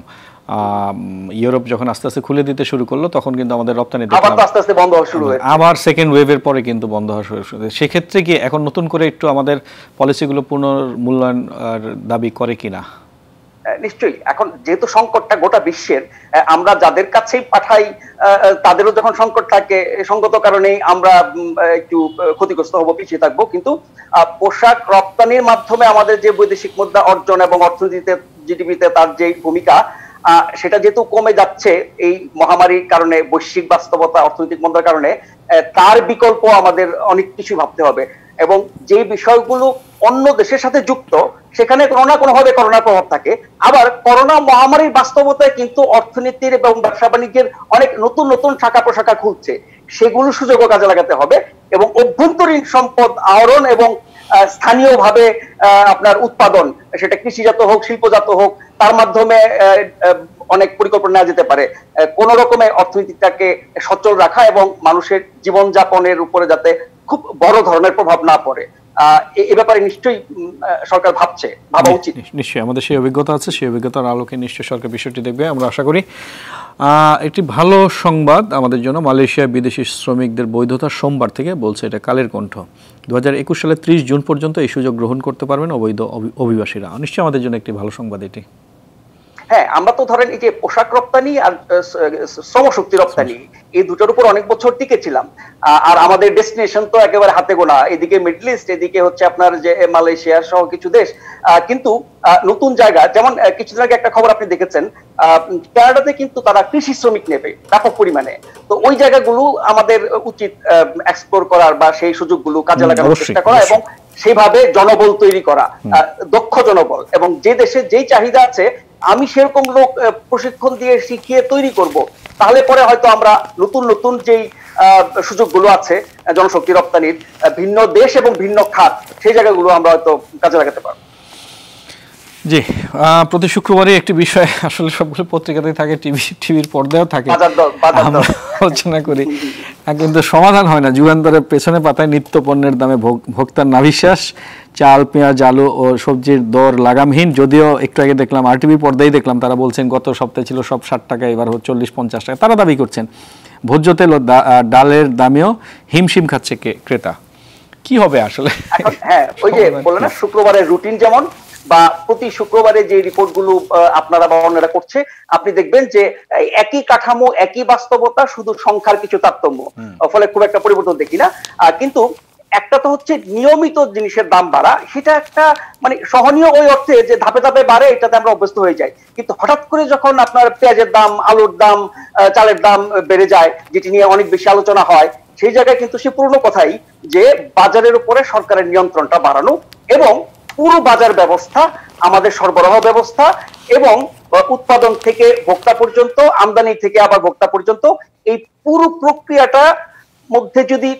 Speaker 1: ইউরোপ যখন আস্তে আস্তে খুলে দিতে শুরু করলো তখন কিন্তু আমাদের রপ্তানি
Speaker 2: আস্তে আস্তে বন্ধ হওয়া শুরু হয়েছে,
Speaker 1: আবার সেকেন্ড ওয়েভের পরে কিন্তু বন্ধ হওয়া শুরু হয়েছে। সেক্ষেত্রে কি এখন নতুন করে একটু আমাদের পলিসিগুলো পুনর্মূল্যায়ন দাবি করে কিনা?
Speaker 2: নিশ্চয়ই। এখন যেহেতু সংকটটা গোটা বিশ্বের, আমরা যাদের কাছেই পাঠাই তাদেরও যখন সংকট থাকে, সঙ্গত কারণেই আমরা একটু ক্ষতিগ্রস্ত হব, পিছিয়ে থাকবো। কিন্তু পোশাক রপ্তানির মাধ্যমে আমাদের যে বৈদেশিক মুদ্রা অর্জন এবং অর্থনীতিতে জিডিপিতে তার যে ভূমিকা, সেটা যেহেতু কমে যাচ্ছে এই মহামারীর কারণে, বৈশ্বিক বাস্তবতা, অর্থনৈতিক মন্দার কারণে, তার বিকল্প আমাদের অনেক কিছু ভাবতে হবে। এবং যে বিষয়গুলো অন্য দেশের সাথে যুক্ত, সেখানে কোনো না কোনো ভাবে করোনার প্রভাব থাকে। আবার করোনা মহামারীর বাস্তবতায় কিন্তু অর্থনীতির এবং ব্যবসা বাণিজ্যের অনেক নতুন নতুন শাখা প্রশাখা খুলছে, সেগুলো সুযোগও কাজে লাগাতে হবে এবং অভ্যন্তরীণ সম্পদ আহরণ এবং স্থানীয়ভাবে আপনার উৎপাদন, সেটা কৃষিজাত হোক, শিল্পজাত হোক, তার মাধ্যমে অনেক পরিকল্পনা নেওয়া যেতে পারে কোন রকমের অর্থনীতিটাকে সচল রাখা এবং মানুষের জীবনযাপনের উপরে যাতে খুব বড় ধরনের প্রভাব না পড়ে। এই ব্যাপারে নিশ্চয়ই সরকার ভাবা উচিত।
Speaker 1: নিশ্চয়ই আমাদের সেই অভিজ্ঞতা আছে, সেই অভিজ্ঞতার আলোকে নিশ্চয়ই সরকার বিষয়টি দেখবে, আমরা আশা করি। একটি ভালো সংবাদ আমাদের জন্য, মালয়েশিয়ার বিদেশি শ্রমিকদের বৈধতা সোমবার থেকে, বলছে এটা কালের কণ্ঠ। 2021 সালের 30 জুন পর্যন্ত এই সুযোগ গ্রহণ করতে পারবেন অবৈধ অভিবাসীরা। নিশ্চয়ই আমাদের জন্য একটি ভালো সংবাদ এটি।
Speaker 2: হ্যাঁ, আমরা তো ধরেন এই যে পোশাক রপ্তানি আর শ্রমশক্তি রপ্তানি, এই দুটোর উপর অনেক বছর টিকেছিলাম। আর আমাদের ডেস্টিনেশন তো একেবারে হাতে গোনা, এদিকে মিডল ইস্ট, এদিকে হচ্ছে আপনার যে মালয়েশিয়া সহ কিছু দেশ। কিন্তু নতুন জায়গা, যেমন কিছুদিন আগে একটা খবর আপনি দেখেছেন, কানাডাতে কিন্তু তারা কৃষি শ্রমিক নেবে ব্যাপক পরিমাণে। তো ওই জায়গাগুলো আমাদের উচিত এক্সপ্লোর করার বা সেই সুযোগগুলো কাজে লাগানোর চেষ্টা করা এবং সেভাবে জনবল তৈরি করা, দক্ষ জনবল, এবং যে দেশে যেই চাহিদা আছে আমি সেরকম লোক প্রশিক্ষণ দিয়ে শিখিয়ে তৈরি করব। তাহলে পরে হয়তো আমরা নতুন নতুন যেই সুযোগগুলো আছে জনশক্তি রপ্তানির ভিন্ন দেশ এবং ভিন্ন খাত, সেই জায়গাগুলো আমরা হয়তো কাজে লাগাতে পারবো।
Speaker 1: জি, প্রতি শুক্রবারে একটি বিষয় আসলে সবগুলো পত্রিকাতেই থাকে, টিভির পর্দায়ও থাকে, আমরা আলোচনা করি, কিন্তু সমাধান হয় না। যুগান্তরের পেছনে পাতায় নিত্য পণ্যের দামে ভোক্তার নাভিশ্বাস, চাল, পেঁয়াজ, আলু ও সবজির দর লাগামহীন। যদিও একটু আগে দেখলাম আরটিভি পর্দায় দেখলাম তারা বলছেন গত সপ্তাহে ছিল সব 60 টাকা, এবার 40-50 টাকা তারা দাবি করছেন। ভোজ্য তেল ও ডালের দামেও হিমশিম খাচ্ছে ক্রেতা। কি হবে আসলে?
Speaker 2: হ্যাঁ, ওই যে বললেন না শুক্রবারের রুটিন, যেমন বা প্রতি শুক্রবারে যে রিপোর্টগুলো আপনারা বা অন্যরা করছে, আপনি দেখবেন যে একই কাঠামো, একই বাস্তবতা, শুধু সংখ্যার কিছু তারতম্য, ফলে খুব একটা পরিবর্তন দেখি না। কিন্তু একটা তো হচ্ছে নিয়মিত জিনিসের দাম বাড়া, সেটা একটা মানে সহনীয় ওই অর্থে যে ধাপে ধাপে বাড়ে, এটাতে আমরা অভ্যস্ত হয়ে যাই। কিন্তু হঠাৎ করে যখন আপনার পেঁয়াজের দাম, আলুর দাম, চালের দাম বেড়ে যায়, যেটি নিয়ে অনেক বেশি আলোচনা হয়, সেই জায়গায় কিন্তু সে পুরনো কথাই যে বাজারের উপরে সরকারের নিয়ন্ত্রণটা বাড়ানো এবং পুরো বাজার ব্যবস্থা, আমাদের সরবরাহ ব্যবস্থা এবং উৎপাদন থেকে ভোক্তা পর্যন্ত, আমদানি থেকে আবার ভোক্তা পর্যন্ত, এই পুরো প্রক্রিয়াটা মধ্যে যদি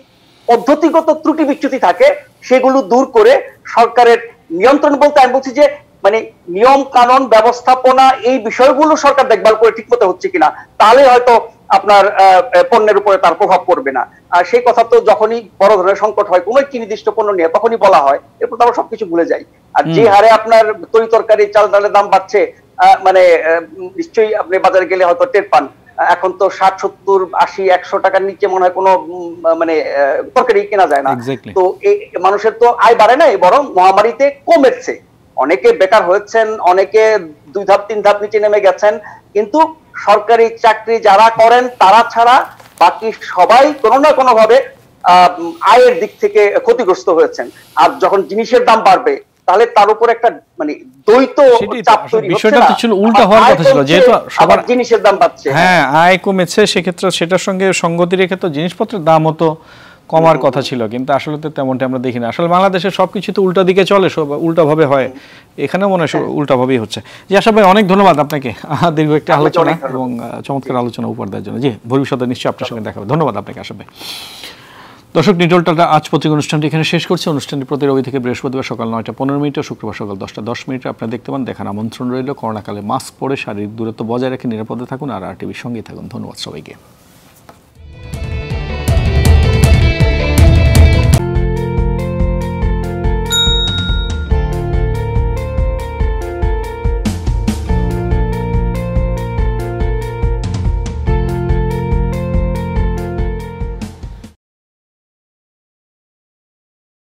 Speaker 2: পদ্ধতিগত ত্রুটি বিচ্যুতি থাকে, সেগুলো দূর করে সরকারের নিয়ন্ত্রণ, বলতে আমি বলছি যে মানে নিয়ম কানুন ব্যবস্থাপনা, এই বিষয়গুলো সরকার দেখভাল করে ঠিক মতো হচ্ছে কিনা, তাহলে হয়তো আপনার পণ্যের উপরে তার প্রভাব পড়বে না। আর সেই কথা তো যখনই বড় ধরনের সংকট হয় কোনো একটি নির্দিষ্ট পণ্য নিয়ে, তখনই বলা হয়, এরপর তো আমরা সবকিছু ভুলে যাই। আর যে হারে আপনার তরি তরকারি, চাল ডালের দাম বাড়ছে, মানে নিশ্চয়ই আপনি বাজারে গেলে হয়তো টের পান। এখন তো 60, 70, 80, 100 টাকার নিচে মনে হয় কোনো মানে তরকারি কেনা যায় না। তো মানুষের তো আয় বাড়ে নাই, বরং মহামারীতে কমেছে। অনেকে বেকার হয়েছেন, অনেকে 2 ধাপ 3 ধাপ নিচে নেমে গেছেন, কিন্তু সরকারি চাকরি যারা করেন তারা ছাড়া বাকি সবাই কোনো না কোনো ভাবে আয়ের দিক থেকে ক্ষতিগ্রস্ত হয়েছেন। আর যখন জিনিসের দাম বাড়বে, তাহলে তার উপর একটা মানে দ্বৈত চাপ তৈরি হচ্ছে।
Speaker 1: বিষয়টা তো ছিল উল্টা হওয়ার কথা ছিল, যেহেতু সবার
Speaker 2: জিনিসের দাম বাড়ছে,
Speaker 1: হ্যাঁ আয় কমেছে, সেক্ষেত্রে সেটার সঙ্গে সঙ্গতি রেখে তো জিনিসপত্রের দামও তো কমার কথা ছিল, কিন্তু আসলে তো তেমনটা আমরা দেখি না। আসলে বাংলাদেশের সবকিছু তো উল্টা দিকে চলে, সব উল্টাভাবে হয়, এখানেও মনে হয় উল্টাভাবেই হচ্ছে। জি আশা ভাই, অনেক ধন্যবাদ আপনাকে দীর্ঘ একটা আলোচনা এবং চমৎকার আলোচনা উপহার দেওয়ার জন্য। জি, ভবিষ্যতে নিশ্চয়ই আপনার সঙ্গে দেখা হবে। ধন্যবাদ আপনাকে আশা ভাই। দর্শক, নিটলটা আজ পত্রিকা অনুষ্ঠানটি এখানে শেষ করছি। অনুষ্ঠানটি প্রতি রবি থেকে বৃহস্পতিবার সকাল 9:15 ও শুক্রবার সকাল 10:10 আপনারা দেখতে পান। দেখার আমন্ত্রণ রইল। করোনাকালে মাস্ক পরে শারীরিক দূরত্ব বজায় রেখে নিরাপদে থাকুন আর RTVর সঙ্গেই থাকুন। ধন্যবাদ সবাইকে।